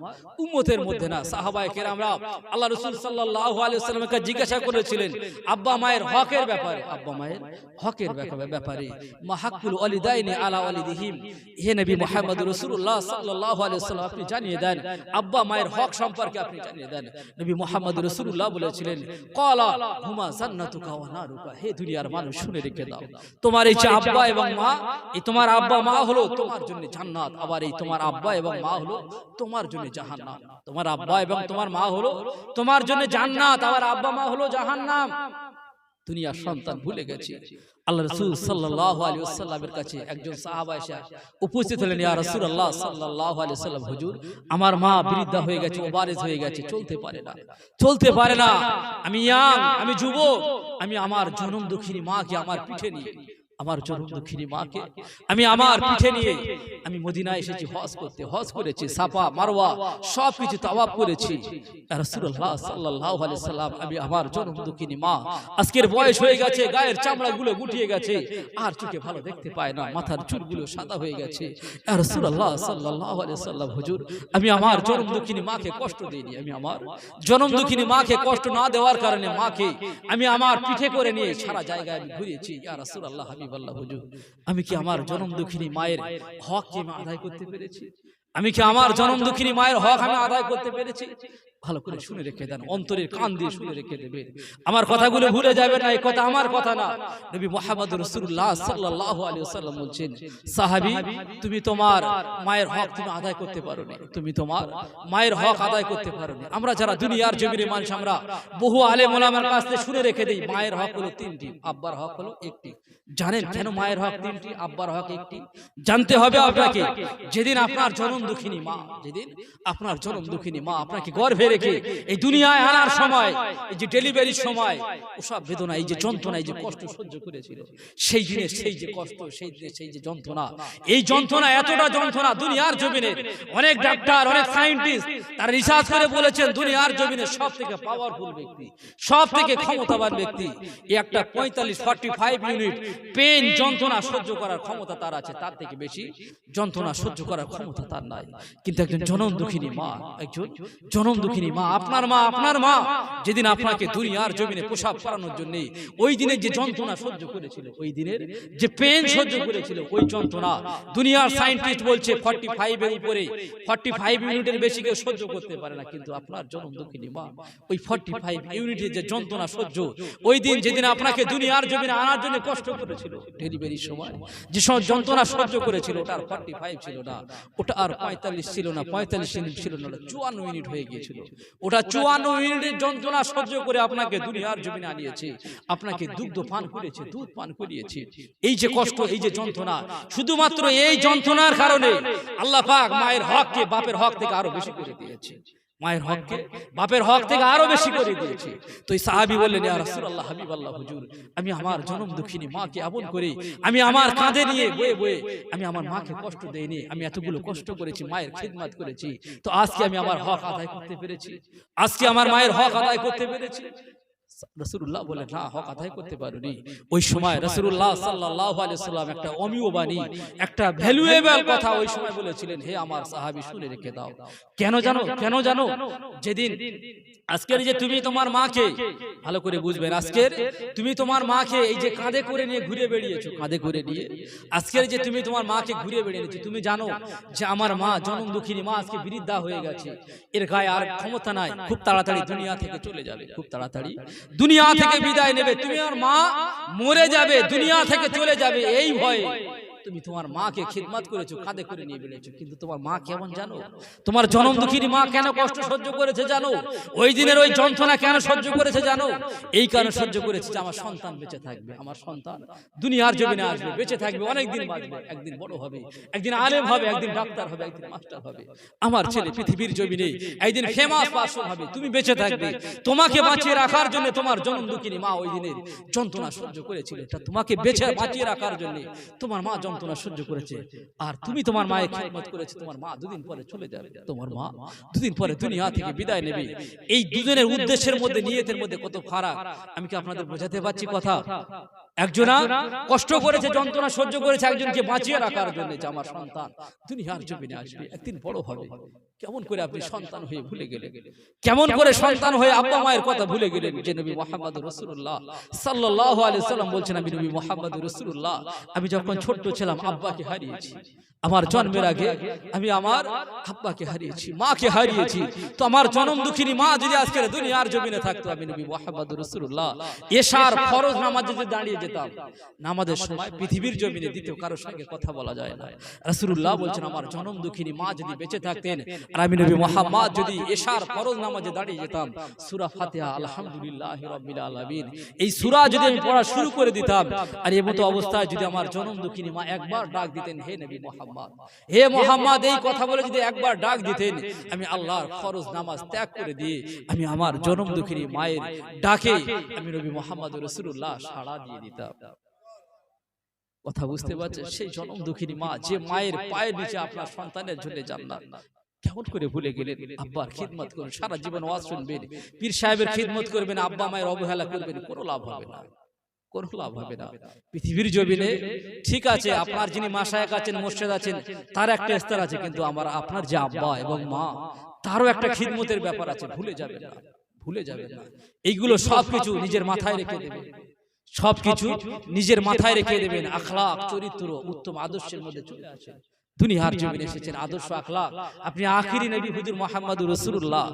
উম্মতের মধ্যে না। সাহাবায়ে কেরামরা আল্লাহ রাসূল সাল্লাল্লাহু আলাইহি ওয়াসাল্লামকে জিজ্ঞাসা করেছিলেন আব্বা মায়ের হকের ব্যাপারে, আব্বা মায়ের হকের ব্যাপারে, মা হাক্কুল ওয়ালিদাইনি আলা ওয়ালিদিহিম। হে নবী মুহাম্মদ রাসূলুল্লাহ সাল্লাল্লাহু আলাইহি ওয়াসাল্লাম, আপনি জানিয়ে দেন আব্বা মায়ের হক সম্পর্কে, আপনি জানিয়ে দেন। নবী মুহাম্মদ রাসূলুল্লাহ বলেছিলেন, ক্বালা হুমা জান্নাতুকা ওয়া নারুকা। হে দুনিয়ার মানুষ শুনে রেখে দাও, তোমার এই যে আব্বা এবং মা, এই তোমার আব্বা মা হলো তোমার জন্য জান্নাত, আবার এই তোমার আব্বা এবং মা হলো তোমার জন্য জাহান্নাম। তোমার আব্বা এবং তোমার মা হলো তোমার জন্য জান্নাত, আবার আব্বা মা হলো জাহান্নাম। দুনিয়ার সন্তান ভুলে গেছে। আল্লাহ রাসূল সাল্লাল্লাহু আলাইহি ওয়াসাল্লামের কাছে একজন সাহাবা এসে উপস্থিত হলেন, ইয়া রাসূলুল্লাহ সাল্লাল্লাহু আলাইহি ওয়াসাল্লাম, হুজুর আমার মা বৃদ্ধা হয়ে গেছে, ওবারেজ হয়ে গেছে, চলতে পারে না, আমি ইয়াং, আমি যুবক, আমি আমার জনম দুঃখিনী মাকে আমার পিঠে নিয়ে, আমার জনম দুঃখিনী মাকে আমি আমার পিঠে নিয়ে আমি মদিনায় এসেছি হজ করতে, হজ করেছি, সাফা মারওয়া সবকিছু তাওয়াফ করেছি। ইয়া রাসূলুল্লাহ সাল্লাল্লাহু আলাইহি ওয়াসাল্লাম, আমি আমার জনম দুঃখিনী মা, আজকের বয়স হয়ে গেছে, গায়ের চামড়াগুলো গুটিয়ে গেছে, আর চোখে ভালো দেখতে পায় না, মাথার চুলগুলো সাদা হয়ে গেছে। ইয়া রাসূলুল্লাহ সাল্লাল্লাহু আলাইহি ওয়াসাল্লাম, হুজুর আমি আমার জনম দুঃখিনী মাকে কষ্ট দেইনি, আমি আমার জনম দুঃখিনী মাকে কষ্ট না দেওয়ার কারণে মাকে আমি আমার পিঠে করে নিয়ে সারা জায়গায় আমি ঘুরিয়েছি। ইয়া রাসূলুল্লাহ হাবিবাল্লাহ, হুজুর আমি কি আমার জনম দুঃখিনী মায়ের হক কি আদায় করতে পেরেছি? আমি কি আমার জনম দুঃখিনী মায়ের হক আমি আদায় করতে পেরেছি? ভালো করে শুনে রেখে দেন, অন্তরের কান দিয়ে শুনে রেখে দেবেন। আমার কথাগুলো ভুলে যাবেন না, এই কথা আমার কথা না। নবী মুহাম্মদ রাসূলুল্লাহ সাল্লাল্লাহু আলাইহি ওয়াসাল্লাম বলছেন, সাহাবী তুমি তোমার মায়ের হক তুমি আদায় করতে পারোনি, তুমি তোমার মায়ের হক আদায় করতে পারোনি। আমরা যারা দুনিয়ার জমিনে মানুষ, আমরা বহু আলেম ওলামার কাছ থেকে শুনে রেখে দেই মায়ের হক হলো তিনটি, আব্বার হক হলো একটি। জানেন কেন মায়ের হক তিনটি, আব্বার হক একটি? জানতে হবে আপনাকে। যেদিন আপনার জনম দুঃখিনী মা, যেদিন আপনার জনম দুঃখিনী মা আপনাকে গর্ভে রেখে এই দুনিয়ায় আনার সময়, এই যে ডেলিভারির সময় ওসব বেদনা, এই যে যন্ত্রণা, এই যে কষ্ট সহ্য করেছিল, সেই দিনের সেই যে কষ্ট, সেই দিনের সেই যে যন্ত্রণা, এই যন্ত্রণা এতটা যন্ত্রণা দুনিয়ার জমিনে অনেক ডাক্তার, অনেক সায়েন্টিস্ট তারা রিসার্চ করে বলেছেন দুনিয়ার জমিনে সব থেকে পাওয়ারফুল ব্যক্তি, সব থেকে ক্ষমতাবান ব্যক্তি এই একটা 45 ইউনিট পেন যন্ত্রণা সহ্য করার ক্ষমতা তার আছে, তার থেকে বেশি যন্ত্রণা সহ্য করার ক্ষমতা তার নাই। কিন্তু একজন জনম দুঃখিনী মা, একজন জনম দুঃখিনী মা, আপনার মা যেদিন আপনাকে দুনিয়ার জমিনে প্রসাব করানোর জন্য ওই দিনের যে যন্ত্রণা সহ্য করেছিল, ওই দিনের যে পেন সহ্য করেছিল, ওই যন্ত্রণা দুনিয়ার সায়েন্টিস্ট বলছে 45 এর উপরে, 45 ইউনিটের বেশি কেউ সহ্য করতে পারে না। কিন্তু আপনার জনম দুঃখিনী মা ওই 45 ইউনিটের যে যন্ত্রণা সহ্য, ওই দিন যেদিন আপনাকে দুনিয়ার জমিনে আনার জন্য কষ্ট করেছিল, ডেলিভারির সময় যে যন্ত্রণা সহ্য করেছিল, ওটা আর 45 ছিল না, ওটা আর 45 ছিল না, 45 মিনিট ছিল না, 54 মিনিট হয়ে গিয়েছিল। ওটা 54 মিনিটের যন্ত্রণা সহ্য করে আপনাকে দুনিয়ার জমিনে আনিয়েছে, আপনাকে দুগ্ধ পান করেছে, দুধ পান করিয়েছে। এই যে কষ্ট, এই যে যন্ত্রণা, শুধুমাত্র এই যন্ত্রণার কারণে আল্লাহ পাক মায়ের হককে বাপের হক থেকে আরো বেশি করে দিয়েছে, মায়ের হককে বাপের হক থেকে আরো বেশি করে দিয়েছে। তো এই সাহাবী বললেন, ইয়া রাসূলুল্লাহ, হাবিবাল্লাহ, হুজুর আমি আমার জনম দুঃখিনী মাকে আপন করে আমি আমার কাঁধে নিয়ে বয়ে বয়ে আমি আমার মাকে কষ্ট দেইনি, আমি এতগুলো কষ্ট করেছি, মায়ের খিদমত করেছি, তো আজকে আমি আমার হক আদায় করতে পেরেছি, আজকে আমার মায়ের হক আদায় করতে পেরেছি। রাসূলুল্লাহ বলেন, না, হক আদায় করতে পারোনি। ওই সময় রাসূলুল্লাহ সাল্লাল্লাহু আলাইহি ওয়াসাল্লাম একটা অমীয় বাণী, একটা ভ্যালুয়েবল কথা ওই সময় বলেছিলেন, হে আমার সাহাবী শুনে রেখে দাও। কেন জানো? কেন জানো? যেদিন আজকের যে তুমি তোমার মাকে, ভালো করে বুঝবেন, আজকের তুমি তোমার মাকে এই যে কাঁধে করে নিয়ে ঘুরে বেরিয়েছো, কাঁধে করে নিয়ে আজকের যে তুমি তোমার মাকে ঘুরে বেরিয়েছো, তুমি জানো যে আমার মা জনম দুঃখিনী মা আজকে বৃদ্ধা হয়ে গেছে, এর গায়ে আর ক্ষমতা নাই, খুব তাড়াতাড়ি দুনিয়া থেকে চলে যাবে, খুব তাড়াতাড়ি দুনিয়া থেকে বিদায় নেবে, তুমি আর মা মরে যাবে, দুনিয়া থেকে চলে যাবে। এই ভয়ে তুমি তোমার মাকে খিদমত করেছো, কাঁধে করে নিয়ে বেরিয়েছো। কিন্তু তোমার মা কেমন জানো? তোমার জনম দুঃখিনী মা কেন কষ্ট সহ্য করেছে জানো? ওই দিনের ওই যন্ত্রণা কেন সহ্য করেছে জানো? এই কারণে সহ্য করেছে যে আমার সন্তান বেঁচে থাকবে, আমার সন্তান দুনিয়ার জমিনে আসবে, বেঁচে থাকবে, অনেক দিন বাঁচবে, একদিন বড় হবে, একদিন আলেম হবে, একদিন ডাক্তার হবে, একদিন মাস্টার হবে, আমার ছেলে পৃথিবীর জমিনে একদিন ফেমাস পার্সন হবে, তুমি বেঁচে থাকবে। তোমাকে বাঁচিয়ে রাখার জন্য তোমার জনম দুঃখিনী মা ওই দিনের যন্ত্রণা সহ্য করেছিল, এটা তোমাকে বাঁচিয়ে রাখার জন্য তোমার মা যন্ত্রণা সহ্য করেছে। আর তুমি তোমার মায়ের খিদমত করেছো, তোমার মা দুদিন পরে চলে যাবে, তোমার মা দুদিন পরে দুনিয়া থেকে বিদায় নেবে। এই দুজনের উদ্দেশ্যের মধ্যে, নিয়তের মধ্যে কত ফারাক, আমি কি আপনাদের বোঝাতে পারছি কথা? একজনা কষ্ট করেছে, যন্ত্রণা সহ্য করেছে একজনকে বাঁচিয়ে রাখার জন্য, যে আমার সন্তান দুনিয়ার জমিনে আসবে, একদিন বড় হবে। কেমন করে আপনি সন্তান হয়ে ভুলে গেলেন? কেমন করে সন্তান হয়ে আব্বা মায়ের কথা ভুলে গেলেন? যে নবী মুহাম্মদ রাসূলুল্লাহ সাল্লাল্লাহু আলাইহি ওয়াসাল্লাম বলছেন, আমি নবী মুহাম্মদ রাসূলুল্লাহ আমি যখন ছোট ছিলাম আব্বাকে হারিয়েছি, আমার জন্মের আগে আমি আমার আব্বাকে হারিয়েছি, মাকে হারিয়েছি। তো আমার জনম দুঃখিনী মা যদি আজকে দুনিয়ার জমিনে থাকতো, আমি নবী মুহাম্মদ রাসূলুল্লাহ এশার ফরজ নামাজে যদি দাঁড়িয়ে যেতাম, নামাজের সময় পৃথিবীর জমিনে দ্বিতীয় কারোর সঙ্গে কথা বলা যায় না। রাসূলুল্লাহ বলছেন, আমার জনম দুঃখিনী মা যদি বেঁচে থাকতেন আর আমি নবী মুহাম্মদ যদি এশার ফরজ নামাজে দাঁড়িয়ে যেতাম, সূরা ফাতিহা আলহামদুলিল্লাহি রাব্বিল আলামিন এই সূরা যদি আমি পড়া শুরু করে দিতাম, আর এই মতো অবস্থায় যদি আমার জনম দুঃখিনী মা একবার ডাক দিতেন, হে নবী মুহাম্মদ, হে মুহাম্মদ, এই কথা বলে যদি একবার ডাক দিতেন, আমি আল্লাহর ফরজ নামাজ ত্যাগ করে দিয়ে আমি আমার জনম দুঃখিনী মায়ের ডাকে আমি নবী মুহাম্মদ রাসূলুল্লাহ সাড়া দিয়ে দিতাম। কথা বুঝতে পারছেন? সেই জনম দুঃখিনী মা, যে মায়ের পায়ের নিচে আপনার সন্তানের জন্য জান্নাত, কেমন করে ভুলে গেলেন? আব্বার খিদমত করুন, সারা জীবন ওয়াজ শুনবেন, পীর সাহেবের খিদমত করবেন, আব্বা মায়ের অবহেলা করবেন, কোনো লাভ হবে না, কোনো লাভ হবে না। পৃথিবীর জমিনে ঠিক আছে আপনার যিনি মাশায়েখ আছেন, মুর্শিদ আছেন, তার একটা স্তর আছে, কিন্তু আমার আপনার যে আব্বা এবং মা, তারও একটা খিদমতের ব্যাপার আছে, ভুলে যাবেন না, ভুলে যাবেন না। এইগুলো সবকিছু নিজের মাথায় রেখে দেবেন, সবকিছু নিজের মাথায় রেখে দেবেন। আখলাক, চরিত্র, উত্তম আদর্শের মধ্যে চলে আসেন। দুনিয়ার জমিনে এসেছেন আদর্শ আখলাক। আপনি আখিরি নবী হুজুর মুহাম্মদুর রাসূলুল্লাহ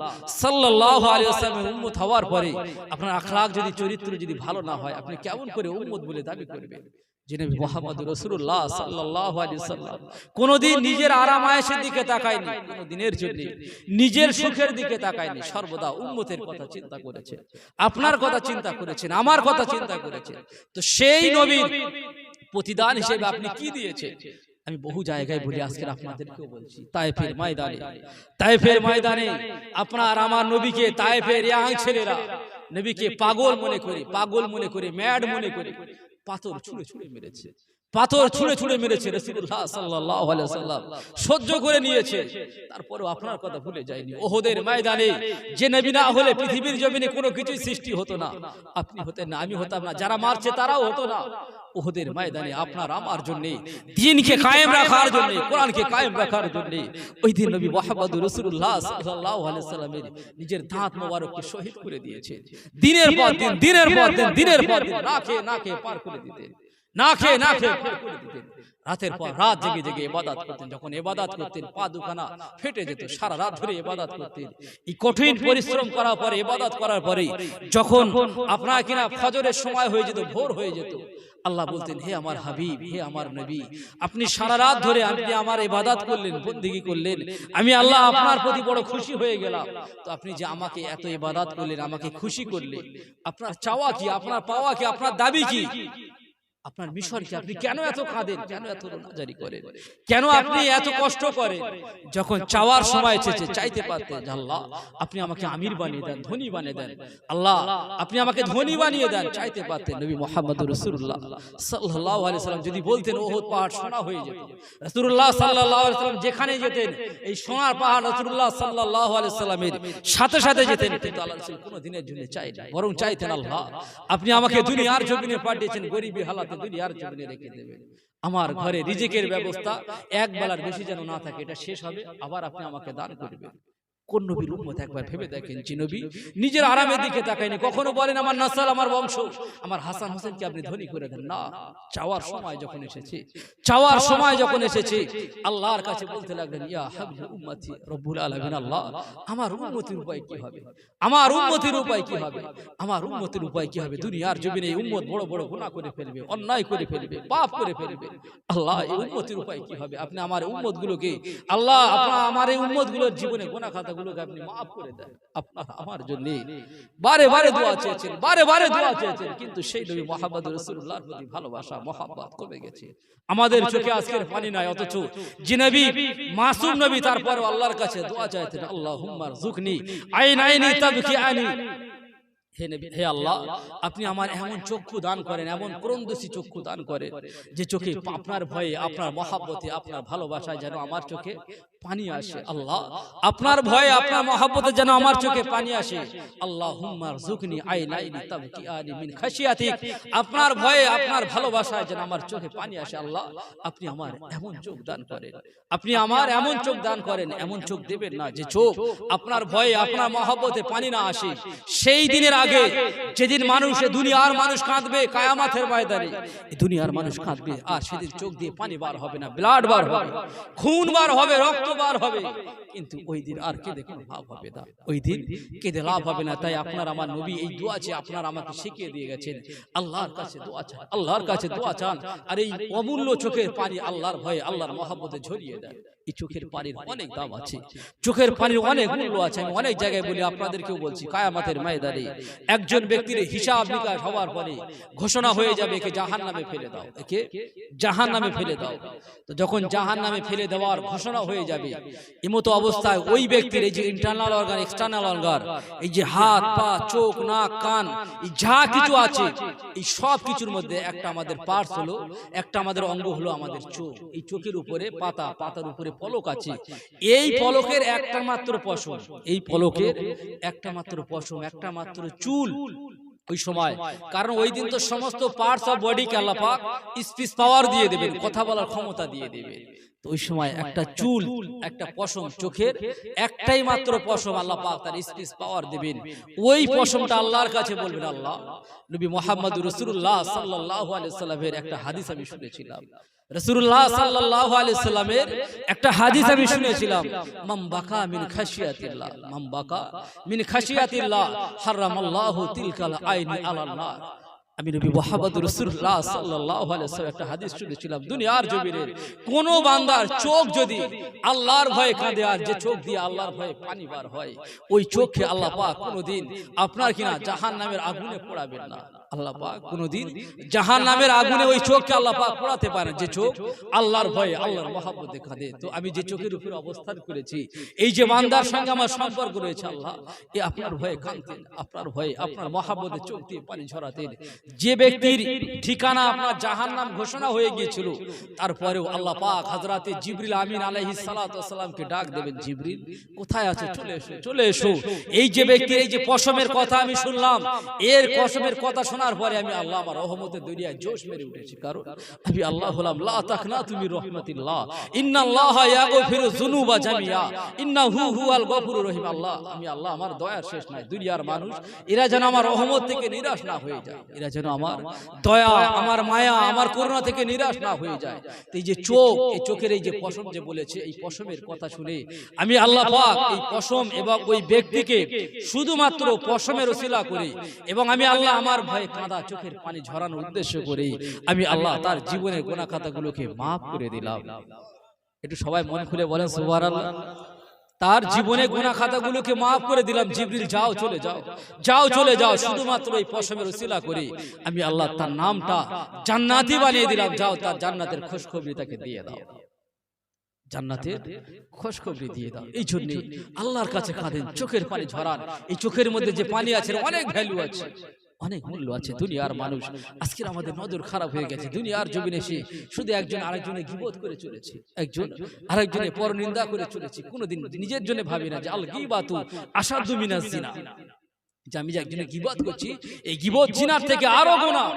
সাল্লাল্লাহু আলাইহি ওয়াসাল্লামের উম্মত হওয়ার পরে আপনার আখলাক যদি, চরিত্র যদি ভালো না হয়, আপনি কেমন করে উম্মত বলে দাবি করবেন? যে নবী মুহাম্মদুর রাসূলুল্লাহ সাল্লাল্লাহু আলাইহি ওয়াসাল্লাম কোনদিন নিজের আরাম আয়েশের দিকে তাকায়নি, কোনদিনের জন্য নিজের সুখের দিকে তাকায়নি, সর্বদা উম্মতের কথা চিন্তা করেছেন, আপনার কথা চিন্তা করেছেন, আমার কথা চিন্তা করেছেন। তো সেই নবীর প্রতিদান হিসেবে আপনি কি দিয়েছেন? আমি বহু জায়গায় বলি, আজকে আপনাদেরকেও বলছি। তায়েফের ময়দানে আপনার আমার নবীকে তায়েফের ইয়াং ছেলেরা নবীকে পাগল মনে করে ম্যাড মনে করে পাথর ছুঁড়ে ছুঁড়ে মেরেছে রাসূলুল্লাহ সাল্লাল্লাহু আলাইহি ওয়াসাল্লাম সহ্য করে নিয়েছে। তারপরেও আপনার কথা ভুলে যায়নি। ওহদের ময়দানে যে নবী না হলে পৃথিবীর জমিনে কোনো কিছুই সৃষ্টি হতো না, আপনি হতেন না, আমি হতাম না, যারা মারছে তারাও হতো না। ওহদের ময়দানে আপনার আমার জন্য, দ্বীনকে কায়েম রাখার জন্য, কোরআনকে কায়েম রাখার জন্য ওই দিন নবী মুহাম্মদুর রাসূলুল্লাহ সাল্লাল্লাহু আলাইহি ওয়াসাল্লামের নিজের দাঁত মোবারককে শহীদ করে দিয়েছে। দিনের পর দিন না খেয়ে পার করে দিতেন, না খেয়ে করে দিতেন। রাতের পর রাত জেগে ইবাদত করতেন। যখন ইবাদত করতেন পা দুখানা ফেটে যেত, সারা রাত ধরে ইবাদত করতেন। এই কঠিন পরিশ্রম করার পরে, ইবাদত করার পরে যখন আপনার কিনা ফজরের সময় হয়ে যেত, ভোর হয়ে যেত, আল্লাহ বলতেন, হে আমার হাবিব, হে আমার নবী, আপনি সারা রাত ধরে আপনি আমার ইবাদত করলেন, বন্দেগী করলেন, আমি আল্লাহ আপনার প্রতি বড় খুশি হয়ে গেলাম। তো আপনি যে আমাকে এত ইবাদত করলেন, আমাকে খুশি করলেন, আপনার চাওয়া কি, আপনার পাওয়া কি, আপনার দাবি কি, আপনার মিশন কি? আপনি কেন এত কাঁদেন, কেন এত রোনাজারি করেন, কেন আপনি এত কষ্ট করেন? যখন চাওয়ার সময় এসেছে, চাইতে পারতেন, আল্লাহ আপনি আমাকে আমির বানিয়ে দেন, ধনী বানিয়ে দেন, আল্লাহ আপনি আমাকে ধনী বানিয়ে দেন, চাইতে পারতেন। নবী মুহাম্মদুর রাসূলুল্লাহ সাল্লাল্লাহু আলাইহি ওয়াসাল্লাম যদি বলতেন, ওহদ পাহাড় সোনা হয়ে যেত। রাসূলুল্লাহ সাল্লাল্লাহু আলাইহি ওয়াসাল্লাম যেখানে যেতেন, এই সোনার পাহাড় রাসূলুল্লাহ সাল্লাল্লাহু আলাইহি ওয়াসাল্লামের সাথে যেতেন। কিন্তু আল্লাহ রাসূল কোনো দিনের জন্য চাইতেন, বরং চাইতেন, আল্লাহ আপনি আমাকে দুনিয়ার জমিনে পাঠিয়েছেন, গরিবী হালাতে দুনিয়ার জমিনে রেখে দেবেন, আমার ঘরে রিজিকের ব্যবস্থা এক বেলার বেশি যেন না থাকে, এটা শেষ হবে, আবার আপনি আমাকে দান করবেন। কোন নবীর উম্মত একবার ভেবে দেখেন, যে নবী নিজের আরামের দিকে তাকায়নি, কখনো বলেন আমার নাসল, আমার বংশ, আমার হাসান হোসেনকে আপনি ধনী করে দেন না। চাওয়ার সময় যখন এসেছে, আল্লাহর কাছে বলতে লাগলেন, ইয়া হাবিব উম্মতি রব্বুল আলামিন, আল্লাহ আমার উম্মতের উপায় কি হবে, আমার উম্মতের উপায় কি হবে? দুনিয়ার জমিনে এই উম্মত বড় বড় গুনাহ করে ফেলবে, অন্যায় করে ফেলবে, পাপ করে ফেলবে, আল্লাহ এই উম্মতের উপায় কি হবে? আপনি আমার উম্মতগুলোকে, আল্লাহ আপনার আমার এই উম্মতগুলোর জীবনে গুনাহ খাতা গুলোকে আপনি মাফ করে দেন। আপনার আমার জন্য বারে দোয়া চেয়েছেন, কিন্তু সেই নবী মুহাম্মদুর রাসূলুল্লাহর প্রতি ভালোবাসা, মহব্বত কমে গেছে। আমাদের চোখে আজকের পানি নাই, অথচ যে নবী মাসুম নবী, তারপরও আল্লাহর কাছে দোয়া চাইতেন, আল্লাহুম্মা রযুকনি আইনাইনি তাবকি আনি, হে আল্লাহ আপনি আমার এমন চক্ষু দান করেন, এমন ক্রন্দসী চক্ষু দান করেন, যে চোখে আপনার ভয়ে, আপনার মহব্বতে, আপনার ভালোবাসায় যেন আমার চোখে পানি আসে। আল্লাহ আপনার ভয়ে, আপনার মহব্বতে যেন আমার চোখে পানি আসে। আল্লাহুম্মা রযুকনি আইনাইনি তাবকি আনি মিন খাশিয়াতিক, আপনার ভয়ে, আপনার ভালোবাসায় যেন আমার চোখে পানি আসে। আল্লাহ আপনি আমার এমন চোখ দান করেন, আপনি আমার এমন চোখ দান করেন, এমন চোখ দেবেন না যে চোখ আপনার ভয়ে, আপনার মহব্বতে পানি না আসে। সেই দিনের আগে, যেদিন দুনিয়ার মানুষ কাঁদবে কিয়ামতের ময়দানে, দুনিয়ার মানুষ কাঁদবে, আর সেদিন চোখ দিয়ে পানি বার হবে না, ব্লাড বার হবে, খুন বার হবে, রক্ত বার হবে, কিন্তু ওই দিন আর কেঁদে কোনো লাভ হবে না, ওই দিন কেঁদে লাভ হবে না। তাই আপনার আমার নবী এই দোয়া চেয়ে আপনার আমাকে শিখিয়ে দিয়ে গেছেন, আল্লাহর কাছে দোয়া চান, আল্লাহর কাছে দোয়া চান, আর এই অমূল্য চোখের পানি আল্লাহর ভয়ে, আল্লাহর মহব্বতে ঝরিয়ে দেন। এই চোখের পানির অনেক দাম আছে, চোখের পানির অনেক মূল্য আছে। আমি অনেক জায়গায় বলি, আপনাদেরকেও বলছি, কিয়ামতের ময়দানে একজন ব্যক্তির হিসাব নিকাশ হওয়ার পরে ঘোষণা হয়ে যাবে, একে জাহান্নামে ফেলে দাও, একে জাহান্নামে ফেলে দাও। তো যখন জাহান্নামে ফেলে দেওয়ার ঘোষণা হয়ে যাবে, এমতো অবস্থায় ওই ব্যক্তির এই যে ইন্টারনাল অর্গান, এক্সটার্নাল অর্গান, এই যে হাত, পা, চোখ, নাক, কান, এই যা কিছু আছে, এই সব কিছুর মধ্যে একটা আমাদের পার্টস হলো, একটা আমাদের অঙ্গ হলো আমাদের চোখ। এই চোখের উপরে পাতা, পাতার উপরে পলক আছে, এই পলকের একটা মাত্র পশম, এই পলকের একটা মাত্র পশম, একটা মাত্র চুল ওই সময়, কারণ ওই দিন তো সমস্ত পার্টস অফ বডিকে আল্লাহ পাক স্পিচ পাওয়ার দিয়ে দেবেন, কথা বলার ক্ষমতা দিয়ে দেবেন। তো ওই সময় একটা চুল, একটা পশম, চোখের একটাই মাত্র পশম আল্লাহ পাক তার স্পিচ পাওয়ার দিবেন। ওই পশমটা আল্লাহর কাছে বলবেন, আল্লাহ নবী মুহাম্মদুর রাসূলুল্লাহ সাল্লাল্লাহু আলাইহি ওয়াসাল্লামের একটা হাদিস আমি শুনেছিলাম, রাসূলুল্লাহ সাল্লাল্লাহু আলাইহি সাল্লামের একটা হাদিস আমি শুনেছিলাম, মান বাকা মিন খাশিয়াতিল্লাহ, মান বাকা মিন খাশিয়াতিল্লাহ হারামাল্লাহু তিলকাল আইনি আলান নার। আমি নবী মুহাম্মদ রাসূলুল্লাহ সাল্লাল্লাহু আলাইহি ওয়াসাল্লাম একটা হাদিস শুনেছিলাম, দুনিয়ার জমিনের কোন বান্দার চোখ যদি আল্লাহর ভয়ে কাঁদে, আর যে চোখ দিয়ে আল্লাহর ভয়ে পানি বার হয়, ওই চোখকে আল্লাহ পাক কোনোদিন আপনার কিনা জাহান্নামের আগুনে পোড়াবেন না। আল্লাহ পাক কোনোদিন জাহান্নামের আগুনে ওই চোখকে আল্লাহ পাক পোড়াতে পারেন, যে চোখ আল্লাহর ভয়ে আল্লাহর মহব্বতে কাঁদে। তো আমি যে চোখের উপরে অবস্থান করেছি, এই যে বান্দার সঙ্গে আমার সম্পর্ক রয়েছে, আল্লাহ এ আপনার ভয়ে কাঁদতেন, আপনার ভয়ে আপনার মহব্বতে চোখ দিয়ে পানি ঝরাতেন। যে ব্যক্তির ঠিকানা আপনার জাহান্নাম ঘোষণা হয়ে গিয়েছিল, তারপরেও আল্লাহ পাক হযরতে জিবরিল আমিন আলাইহিস সালাতু ওয়াস সালামকে ডাক দেবেন, জিবরিল কোথায় আছো, চলে এসো, চলে এসো। এই যে ব্যক্তির এই যে কসমের কথা আমি শুনলাম, এর কসমের কথা শোনার পরে আমি আল্লাহ আমার রহমতের দরিয়ায় জোশ মেরে উঠেছি। কারণ আমি আল্লাহ হলাম লা তাকনাতু মির রাহমাতিল্লাহ, ইন্নাল্লাহা ইয়াগফিরু যুনুবা জামিয়া ইন্নাহু হুয়াল গফুরুর রহিম। আল্লাহ আমি আল্লাহ, আমার দয়ার শেষ নাই। দুনিয়ার মানুষ এরা যেন আমার রহমত থেকে নিরাশ না হয়ে যায়, এরা যেন আমার দয়া, আমার মায়া, আমার করুণা থেকে নিরাশ না হয়ে যায়। এই যে চোখ, এই চোখের এই যে পশম যে বলেছে, এই পশমের কথা শুনে আমি আল্লাহ পাক এই পশম এবং ওই ব্যক্তিকে শুধুমাত্র পশমের ওসিলা করে, এবং আমি আল্লাহ আমার ভয়ে কাঁদা চোখের পানি ঝরানোর উদ্দেশ্য করে আমি আল্লাহ তার জীবনের গুনাহ খাতাগুলোকে মাফ করে দিলাম। একটু সবাই মন খুলে বলেন সুবহানাল্লাহ। তার জীবনে গুনাহ খাতাগুলোকে মাফ করে দিলাম। জিবরিল যাও, চলে যাও, যাও, চলে যাও, শুধুমাত্র এই পশমের ওসিলা করে আমি আল্লাহ তার নামটা জান্নাতি বানিয়ে দিলাম। যাও, তার জান্নাতের খুশখবরি তাকে দিয়ে দাও, জান্নাতের খুশখবরি দিয়ে দাও। এই জন্য আল্লাহর কাছে কাঁদেন, চোখের পানি ঝরান। এই চোখের মধ্যে যে পানি আছে অনেক ভ্যালু আছে, অনেক মূল্য আছে। দুনিয়ার মানুষ আজকে আমাদের নজর খারাপ হয়ে গেছে। দুনিয়ার জমিনে এসে শুধু একজন আরেকজনের গীবত করে চলেছে, একজন আরেকজনের পরনিন্দা করে চলেছে। কোনোদিন নিজের জন্য ভাবি না যে আল গীবাতু আশাদ্দু মিনাজ জিনা, যে আমি যে একজনের গীবত করছি, এই গীবত জিনার থেকে আরো গুনাহ।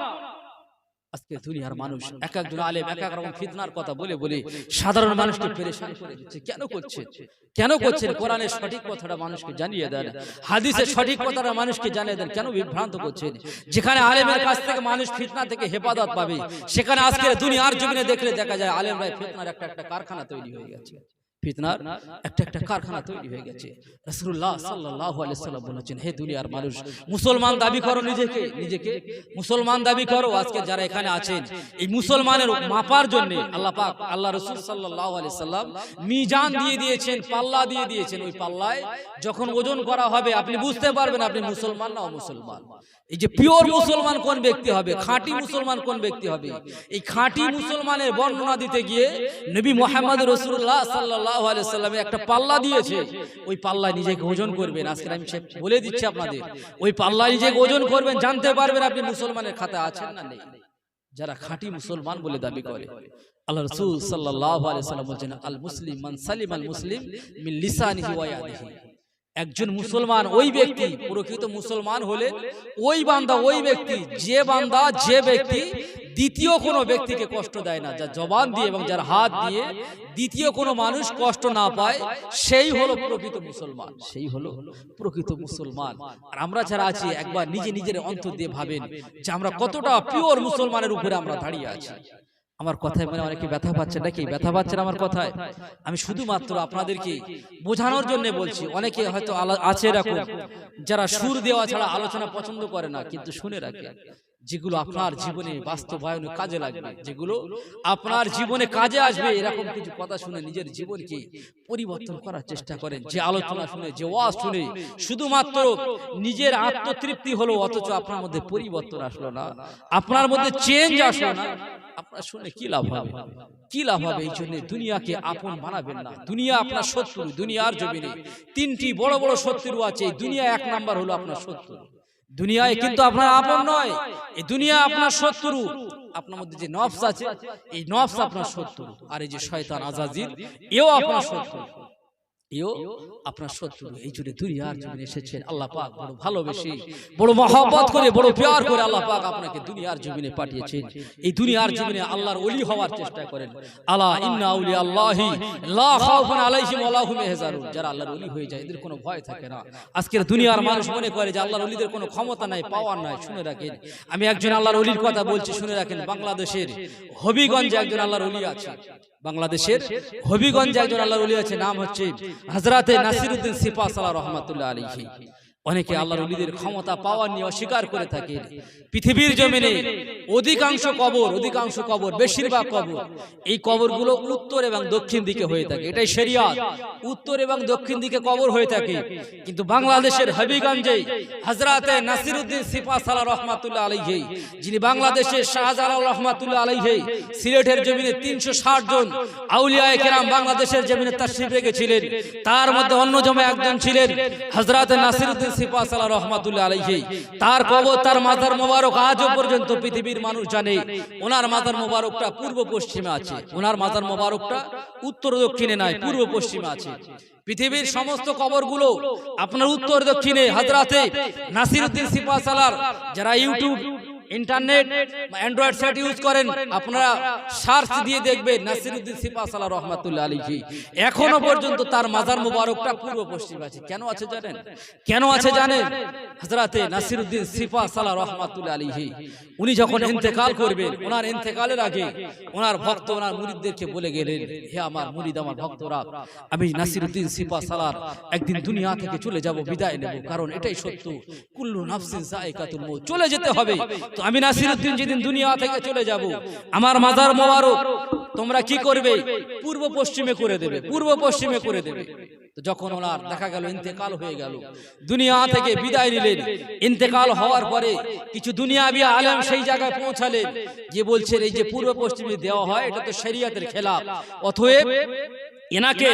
আজকে দুনিয়ার মানুষ এক একজন আলেম এক এক রকম ফিতনার কথা বলে বলে সাধারণ মানুষকে পেরেশান করে দিচ্ছে। কেন করছে, কেন করছেন? কোরআনের সঠিক কথাটা মানুষকে জানিয়ে দেন, হাদিসের সঠিক কথাটা মানুষকে জানিয়ে দেন। কেন বিভ্রান্ত করছেন? যেখানে আলেমের কাছ থেকে মানুষ ফিতনা থেকে হেফাজত পাবে, সেখানে আজকে দুনিয়ার জমিনে দেখলে দেখা যায় আলেমরা ফিতনার একটা একটা কারখানা তৈরি হয়ে গেছে, ফিতনার একটা একটা কারখানা তৈরি হয়ে গেছে। রাসূলুল্লাহ সাল্লাল্লাহু আলাইহি সাল্লাম বলেছেন, হে দুনিয়ার মানুষ, মুসলমান দাবি করো, নিজেকে নিজেকে মুসলমান দাবি করো। আজকে যারা এখানে আছেন, এই মুসলমানের মাপার জন্য আল্লাহ পাক, আল্লাহ রাসূল সাল্লাল্লাহু আলাইহি সাল্লাম মিজান দিয়ে দিয়েছেন, পাল্লা দিয়ে দিয়েছেন। ওই পাল্লায় যখন ওজন করা হবে, আপনি বুঝতে পারবেন আপনি মুসলমান না অমুসলমান। এই যে পিওর মুসলমান কোন ব্যক্তি হবে, খাঁটি মুসলমান কোন ব্যক্তি হবে, এই খাঁটি মুসলমানের বর্ণনা দিতে গিয়ে নবী মুহাম্মদ রাসূলুল্লাহ সাল্লাল্লাহু আলাইহি সাল্লাম একটা পাল্লা দিয়েছে। ওই পাল্লায় নিজেকে ওজন করবেন। আজকে আমি বলে দিচ্ছি আপনাদের, ওই পাল্লায় নিজেকে ওজন করবেন, জানতে পারবেন আপনি মুসলমানের খাতায় আছেন না নেই। যারা খাঁটি মুসলমান বলে দাবি করে, আল্লাহ রাসূল সাল্লাল্লাহু আলাইহি সাল্লাম বলেছেন, আল মুসলিম মান সালিমাল মুসলিম মিন লিসানিহি ওয়া ইয়াদিহি। একজন মুসলমান ওই ব্যক্তি, প্রকৃত মুসলমান হলে ওই বান্দা, ওই ব্যক্তি, যে বান্দা, যে ব্যক্তি দ্বিতীয় কোনো ব্যক্তিকে কষ্ট দেয় না, যার জবান দিয়ে এবং যার হাত দিয়ে দ্বিতীয় কোনো মানুষ কষ্ট না পায়, সেই হলো প্রকৃত মুসলমান, সেই হলো প্রকৃত মুসলমান। আর আমরা যারা আছি, একবার নিজে নিজের অন্তর দিয়ে ভাবেন যে আমরা কতটা পিওর মুসলমানের উপরে আমরা দাঁড়িয়ে আছি। আমার কথায় মানে অনেকে ব্যথা পাচ্ছেন নাকি? ব্যথা পাচ্ছেন আমার কথায়? আমি শুধুমাত্র আপনাদেরকে বোঝানোর জন্য বলছি। অনেকে হয়তো আছে এরকম যারা সুর দেওয়া ছাড়া আলোচনা পছন্দ করে না, কিন্তু শুনে রাখে, যেগুলো আপনার জীবনে বাস্তবায়নে কাজে লাগবে, যেগুলো আপনার জীবনে কাজে আসবে, এরকম কিছু কথা শুনে নিজের জীবনকে পরিবর্তন করার চেষ্টা করেন। যে আলোচনা শুনে, যে ওয়াজ শুনে শুধুমাত্র নিজের আত্মতৃপ্তি হলো, অথচ আপনার মধ্যে পরিবর্তন আসলো না, আপনার মধ্যে চেঞ্জ আসলো না, আপনার শুনে কি লাভ হবে? কি লাভ হবে? এই জন্য দুনিয়াকে আপন বানাবেন না। দুনিয়া আপনার শত্রু। দুনিয়ার জমিনে তিনটি বড় বড় শত্রু আছে। এই দুনিয়া এক নাম্বার হলো আপনার শত্রু। দুনিয়ায় কিন্তু আপনার আপন নয়, এই দুনিয়া আপনার শত্রু। আপনার মধ্যে যে নফস আছে, এই নফস আপনার শত্রু। আর এই যে শয়তান আজাজিল, এও আপনার শত্রু। এও আপনার শত্রু। এই জন্য দুনিয়ার জমিনে এসেছেন আল্লাহ পাক বড় ভালোবেসে, বড় মহব্বত করে, বড় প্যার করে আল্লাহ পাক আপনাকে দুনিয়ার জমিনে পাঠিয়েছেন। এই দুনিয়ার জমিনে আল্লাহর ওলি হওয়ার চেষ্টা করেন। আলা ইন্না আউলিয়া আল্লাহি লা খাউফুন আলাইহিম ওয়া লা হুম ইয়াহজানুন। যারা আল্লাহর ওলি হয়ে যায় এদের কোনো ভয় থাকে না। আজকের দুনিয়ার মানুষ মনে করে যে আল্লাহর ওলিদের কোনো ক্ষমতা নাই, পাওয়ার নাই। শুনে রাখেন, আমি একজন আল্লাহর ওলির কথা বলছি, শুনে রাখেন। বাংলাদেশের হবিগঞ্জে একজন আল্লাহর ওলি আছে। বাংলাদেশের হবিগঞ্জে একজন আল্লাহর ওলি আছে, নাম হচ্ছে হযরতে নাসিরউদ্দিন সিপাহসালাহ রাহমাতুল্লাহ আলাইহি। অনেকে আল্লাহর ওলিদের ক্ষমতা পাওয়ার নিয়ে অস্বীকার করে থাকে। পৃথিবীর জমিনে অধিকাংশ কবর, বেশিরভাগ কবর, এই কবরগুলো উত্তর এবং দক্ষিণ দিকে হয়ে থাকে। এটাই শরিয়াত, উত্তর এবং দক্ষিণ দিকে কবর হয়ে থাকে। কিন্তু বাংলাদেশের হবিগঞ্জে হযরতে নাসিরউদ্দিন সিপাহসালাহ রাহমাতুল্লাহ আলাইহি, যিনি বাংলাদেশের শাহজালাল রাহমাতুল্লাহ আলাইহি সিলেটের জমিনে 360 জন আউলিয়ায়ে কেরাম বাংলাদেশের জমিনে তাশরীফ রেখেছিলেন। তার মধ্যে অন্যতম একজন ছিলেন হযরতে নাসিরউদ্দিন সিপাহসালাহ রাহমাতুল্লাহ আলাইহি। তার কবর, তার মাজার মোবারক আজও পর্যন্ত পৃথিবীর মানুষ জানে। ওনার মাজার মোবারকটা পূর্ব পশ্চিমে আছে। ওনার মাজার মোবারকটা উত্তর দক্ষিণে নাই, পূর্ব পশ্চিমে আছে। পৃথিবীর সমস্ত কবরগুলো আপনার উত্তর দক্ষিণে। হযরতে নাসিরউদ্দিন সিপাহসালাহ, যারা YouTube, internet, Android set use করেন, আপনারা সার্চ দিয়ে দেখবেন নাসিরউদ্দিন সিপাহসালাহ রাহমাতুল্লাহ আলাইহি। এখনো পর্যন্ত তার মাজার মোবারকটা পূর্ব পশ্চিমে আছে। কেন আছে জানেন? কেন আছে জানেন? হযরতে নাসিরউদ্দিন সিপাহসালাহ রাহমাতুল্লাহ আলাইহি উনি যখন ইন্তেকাল করবেন, ওনার ইন্তেকালের আগে ওনার ভক্ত, ওনার মুরিদদেরকে বলে গেলেন, হে আমার মুরিদ, আমার ভক্তরা, আমি নাসিরউদ্দিন সিপাহসালাহ একদিন দুনিয়া থেকে চলে যাব, বিদায় নেব। কারণ এটাই সত্য, কুল্লু নাফসিন যায়কাতুল মউত, চলে যেতে হবে। তো আমি নাসিরউদ্দিন যেদিন দুনিয়া থেকে চলে যাব, আমার মাজার মোবারক তোমরা কি করবে? পূর্ব পশ্চিমে করে দেবে, পূর্ব পশ্চিমে করে দেবে। তো যখন ওনার দেখা গেল ইন্তেকাল হয়ে গেল, দুনিয়া থেকে বিদায় নিলেন, ইন্তেকাল হওয়ার পরে কিছু দুনিয়াবি আলেম সেই জায়গায় পৌঁছালেন যে বলছেন এই যে পূর্ব পশ্চিমে দেওয়া হয় এটা তো শরীয়তের খেলাফ, অতএব এনাকে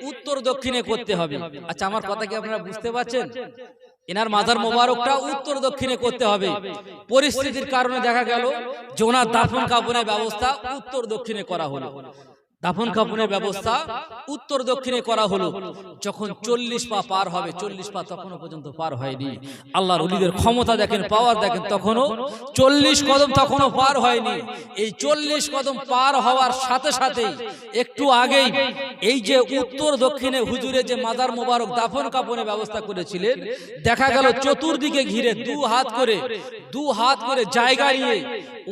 উত্তর দক্ষিণে করতে হবে। আচ্ছা, আমার কথা কি আপনারা বুঝতে পারছেন? এনার মাজার মোবারকটা উত্তর দক্ষিণে করতে হবে। পরিস্থিতির কারণে দেখা গেল যে ওনার দাফন কাফনের ব্যবস্থা উত্তর দক্ষিণে করা হলো। দাফন কাফনের ব্যবস্থা উত্তর দক্ষিণে করা হলো। যখন 40 পা পার হবে, 40 পা তখনও পর্যন্ত পার হয়নি। আল্লাহর ওলিদের ক্ষমতা দেখেন, পাওয়ার দেখেন, তখনও 40 কদম তখনও পার হয়নি। এই 40 কদম পার হওয়ার সাথে সাথে একটু আগেই এই যে উত্তর দক্ষিণে হুজুরে যে মাজার মোবারক দাফন কাফনের ব্যবস্থা করেছিলেন, দেখা গেল চতুর্দিকে ঘিরে দু হাত করে জায়গা নিয়ে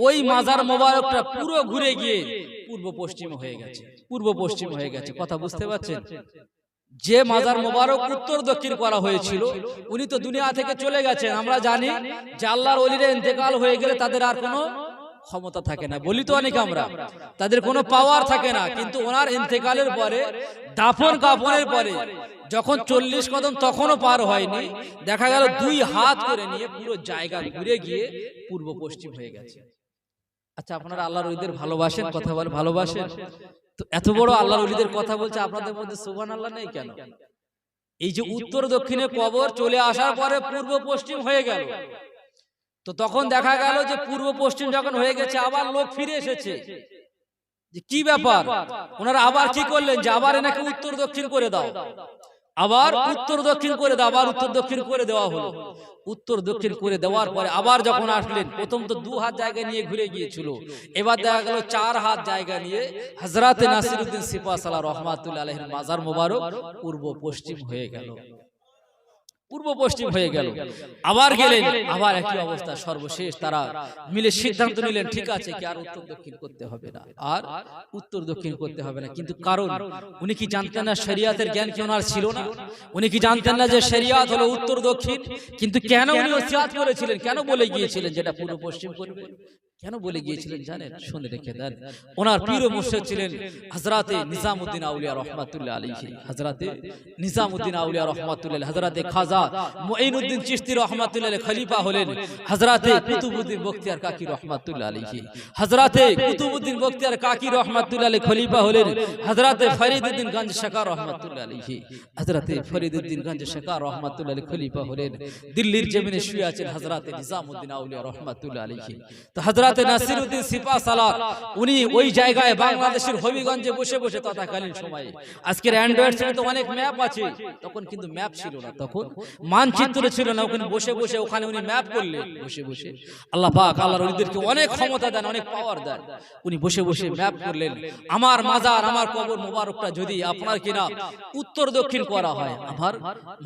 ওই মাজার মোবারকটা পুরো ঘুরে গিয়ে পূর্ব পশ্চিম হয়ে গেছে, পূর্ব পশ্চিম হয়ে গেছে। কথা বুঝতে পারছেন? যে মাজার মোবারক উত্তর দক্ষিণ করা হয়েছিল উনি তো দুনিয়া থেকে চলে গেছেন। আমরা জানি যে আল্লাহর ওলিরা ইন্তেকাল হয়ে গেলে তাদের আর কোনো ক্ষমতা থাকে না, বলি তো অনেক আমরা, তাদের কোনো পাওয়ার থাকে না। কিন্তু ওনার ইন্তেকালের পরে, দাফন কাফনের পরে যখন 40 কদম তখনও পার হয়নি, দেখা গেল 2 হাত করে নিয়ে পুরো জায়গা ঘুরে গিয়ে পূর্ব পশ্চিম হয়ে গেছে। আচ্ছা, আপনারা আল্লাহর ওলিদের ভালোবাসেন? কথা বলে ভালোবাসেন তো? এত বড় আল্লাহর ওলিদের কথা বলছে, আপনাদের মধ্যে সুবহানাল্লাহ নেই কেন? এই যে উত্তর দক্ষিণে কবর চলে আসার পরে পূর্ব পশ্চিম হয়ে গেল, তো তখন দেখা গেল যে পূর্ব পশ্চিম যখন হয়ে গেছে, আবার লোক ফিরে এসেছে যে কি ব্যাপার। ওনারা আবার কি করলেন যে আবার এনাকে উত্তর দক্ষিণ করে দাও, আবার উত্তর দক্ষিণ করে দাও, আবার উত্তর দক্ষিণ করে দেওয়া হলো। উত্তর দক্ষিণ করে দেওয়ার পরে আবার যখন আসলেন, প্রথম তো 2 হাত জায়গা নিয়ে ঘুরে গিয়েছিল, এবার দেখা গেল 4 হাত জায়গা নিয়ে হযরতে নাসিরউদ্দিন সিপাহসালাহ রাহমাতুল্লাহ আলাইহির মাজার মোবারক পূর্ব পশ্চিম হয়ে গেল, পূর্ব পশ্চিম হয়ে গেল। আবার গেলেন, আবার একই অবস্থা। সর্বশেষ তারা মিলে সিদ্ধান্ত নিলেন, ঠিক আছে, কি আর উত্তর দক্ষিণ করতে হবে না, আর উত্তর দক্ষিণ করতে হবে না। কিন্তু কারণ উনি কি জানতেন না শরিয়াতের জ্ঞান কি ওনার ছিল না? উনি কি জানতেন না যে শরিয়াত হলো উত্তর দক্ষিণ? কিন্তু কেন উনি ওসিয়াত করেছিলেন, কেন বলে গিয়েছিলেন যেটা পূর্ব পশ্চিম করবে? কেন বলে গিয়েছিলেন জানেন? শুনে রেখে দেন। ওনার পীর ও মুর্শিদ ছিলেন হযরতে নিজামউদ্দিন আউলিয়া রাহমাতুল্লাহ আলাইহি। হযরতে নিজামউদ্দিন আউলিয়া রাহমাতুল্লাহ, হযরতে খাজা মুঈনুদ্দিন চিশতি রাহমাতুল্লাহ আলাইহি খলিফা হলেন হযরতে কুতুবউদ্দিন বখতিয়ার কাকি রাহমাতুল্লাহ আলাইহি। হযরতে কুতুবউদ্দিন বখতিয়ার কাকি রাহমাতুল্লাহ আলাইহি খলিফা হলেন হযরতে ফরিদউদ্দিন গঞ্জ শাকা রাহমাতুল্লাহ আলাইহি। হযরতে ফরিদউদ্দিন গঞ্জ শাকা রাহমাতুল্লাহ আলাইহি খলিফা হলেন। দিল্লির জমিনে শুয়ে আছেন হযরতে নিজামউদ্দিন আউলিয়া রাহমাতুল্লাহ আলাইহি। তো হযরত হযরতে নাসিরউদ্দিন সিপাহসালার উনি ওই জায়গায় বাংলাদেশের হবিগঞ্জে বসে বসে তৎকালীন সময়ে, আজকের অ্যান্ড্রয়েড ফোনে তো অনেক ম্যাপ আছে, তখন কিন্তু ম্যাপ ছিল না, তখন মানচিত্র ছিল না, ওখানে বসে বসে ওখানে উনি ম্যাপ করলেন বসে বসে। আল্লাহ পাক আল্লাহর ওলিদেরকে অনেক ক্ষমতা দেন, অনেক পাওয়ার দেন। উনি বসে বসে ম্যাপ করলেন, আমার মাজার আমার কবর মোবারকটা যদি আপনার কিনা উত্তর দক্ষিণ করা হয়, আমার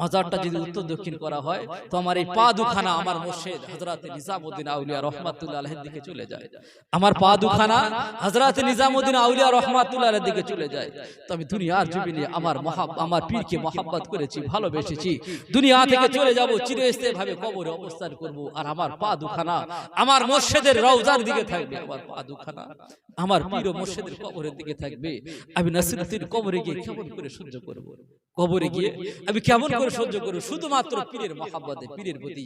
মাজারটা যদি উত্তর দক্ষিণ করা হয়, তো আমার এই পা দুখানা আমার মুর্শিদ হযরতে নিজামউদ্দিন আউলিয়া রাহমাতুল্লাহ আলাইহির দিকে চলে যায়। আমার পা দুখানা হযরতে নিজামউদ্দিন আউলিয়া রাহমাতুল্লাহ আলাইহির দিকে চলে যায়। তো আমি দুনিয়ার জমিনে আমার পীরকে মহব্বত করেছি, ভালোবেসেছি, দুনিয়া থেকে চলে যাব, চিরস্থায়ী ভাবে কবরে অবস্থান করব, আর আমার পা দুখানা আমার মুর্শিদের রওজার দিকে থাকবে, আমার পা দুখানা আমার পীর ও মুর্শিদের কবরের দিকে থাকবে। আমি নাসিরউদ্দিন কবরে গিয়ে কেমন করে সহ্য করব? কবরে গিয়ে আমি কেমন করে সহ্য করব? শুধুমাত্র পীরের মহব্বতে, পীরের প্রতি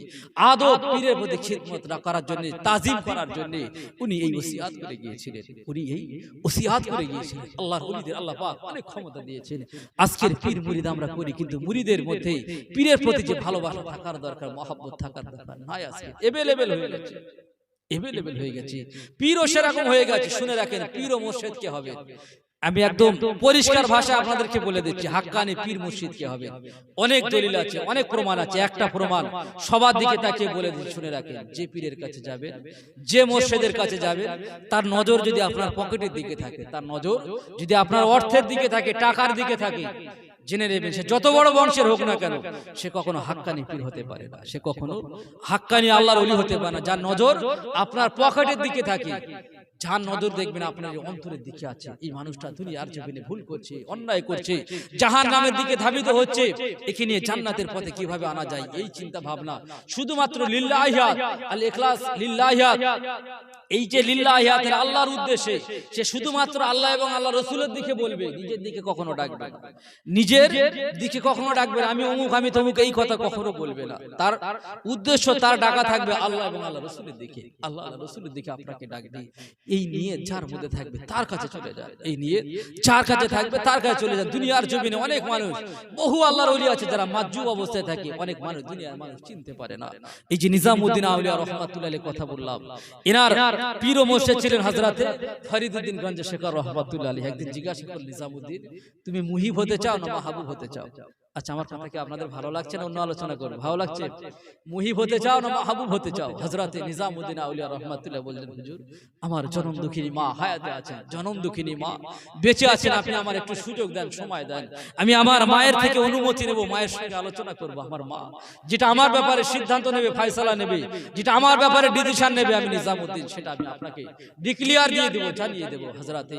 আদব, পীরের প্রতি খিদমত করার জন্য, তাজিম করার জন্য উনি এই ওসিয়াত করে গিয়েছিলেন। উনি এই ওসিয়াত করে গিয়েছিলেন। আল্লাহর ওলিদের আল্লাহ পাক অনেক ক্ষমতা দিয়েছেন। আজকের পীর মুরিদ আমরা করি, কিন্তু মুরিদের মধ্যে পীরের প্রতি যে ভালোবাসা থাকার দরকার, মহব্বত থাকার দরকার নাই, আজকে এভেলেবেল হয়ে গেছে, এভেলেবেল হয়ে গেছে। পীরও সেরকম হয়ে গেছে। শুনে রাখেন, পীর ও মুর্শিদ কে হবে? আমি একদম পরিষ্কার ভাষা আপনাদেরকে বলে দিচ্ছি, হাক্কানি পীর মুর্শিদ কে হবে। অনেক দলিল আছে, অনেক প্রমাণ আছে। একটা প্রমাণ সবার দিকে তাকিয়ে বলে দিচ্ছি, শুনে রাখেন। যে পীরের কাছে যাবেন, যে মুর্শিদের কাছে যাবেন, তার নজর যদি আপনার পকেটের দিকে থাকে, তার নজর যদি আপনার অর্থের দিকে থাকে, টাকার দিকে থাকে, জেনে নেবেন সে যত বড় বংশের হোক না কেন, সে কখনো হাক্কানি পীর হতে পারে না, সে কখনো হাক্কানি আল্লাহর ওলি হতে পারে না। যার নজর আপনার পকেটের দিকে থাকে, যার নজর দেখবেন আপনার অন্তরের দিকে আছে, এই মানুষটা দুনিয়ার জমিনে ভুল করছে, অন্যায় করছে, জাহান্নামের দিকে ধাবিত হচ্ছে, একে নিয়ে জান্নাতের পথে কিভাবে আনা যায়, এই চিন্তা ভাবনা শুধুমাত্র লিল্লাহিয়াত আল ইখলাস লিল্লাহিয়াত, এই যে লিল্লাহিয়াতের আল্লাহর উদ্দেশ্যে, সে শুধুমাত্র আল্লাহ এবং আল্লাহ রাসূলের দিকে বলবে, নিজের দিকে কখনো ডাকবে না, নিজের দিকে কখনো ডাকবে না, আমি অমুক আমি তমুক, এই কথা কখনো বলবে না। তার উদ্দেশ্য, তার ডাকা থাকবে আল্লাহ এবং আল্লাহ রাসূলের দিকে, আল্লাহ আল্লাহ রাসূলের দিকে আপনাকে ডাকবে। এই নিয়ে যার মধ্যে থাকবে তার কাছে চলে যায়, এই নিয়ে যার কাছে থাকবে তার কাছে চলে যায়। দুনিয়ার জমিনে অনেক মানুষ, বহু আল্লাহর ওলি আছে যারা মাজুব অবস্থায় থাকে, অনেক মানুষ দুনিয়ার মানুষ চিনতে পারে না। এই যে নিজামউদ্দিন আউলিয়া রাহমাতুল্লাহ আলাইহি কথা বললাম, এনার পীর ও মুর্শিদ ছিলেন হযরতে ফরিদউদ্দিন গঞ্জ শেখর রাহমাতুল্লাহ আলাইহি। একদিন জিজ্ঞাসা করলেন, নিজামউদ্দিন, তুমি মুহিব হতে চাও না মাহবুব হতে চাও? আচ্ছা, আমার কথা কি আপনাদের ভালো লাগছে না অন্য আলোচনা করব? ভালো লাগছে? মুহিব হতে চাও না মাহবুব হতে চাও? হযরতে নিজামউদ্দিন আউলিয়া রাহমাতুল্লাহ বললেন, হুজুর, আমার জনম দুঃখিনী মা হায়াতে আছেন, জনম দুঃখিনী মা বেঁচে আছেন, আপনি আমার একটু সুযোগ দেন, সময় দেন, আমি আমার মায়ের থেকে অনুমতি নেব, মায়ের সঙ্গে আলোচনা করব। আমার মা যেটা আমার ব্যাপারে সিদ্ধান্ত নেবে, ফয়সালা নেবে, যেটা আমার ব্যাপারে ডিসিশন নেবে, আমি নিজামউদ্দিন সেটা আমি আপনাকে ডিক্লিয়ার দিয়ে দেব, জানিয়ে দেব। হযরতে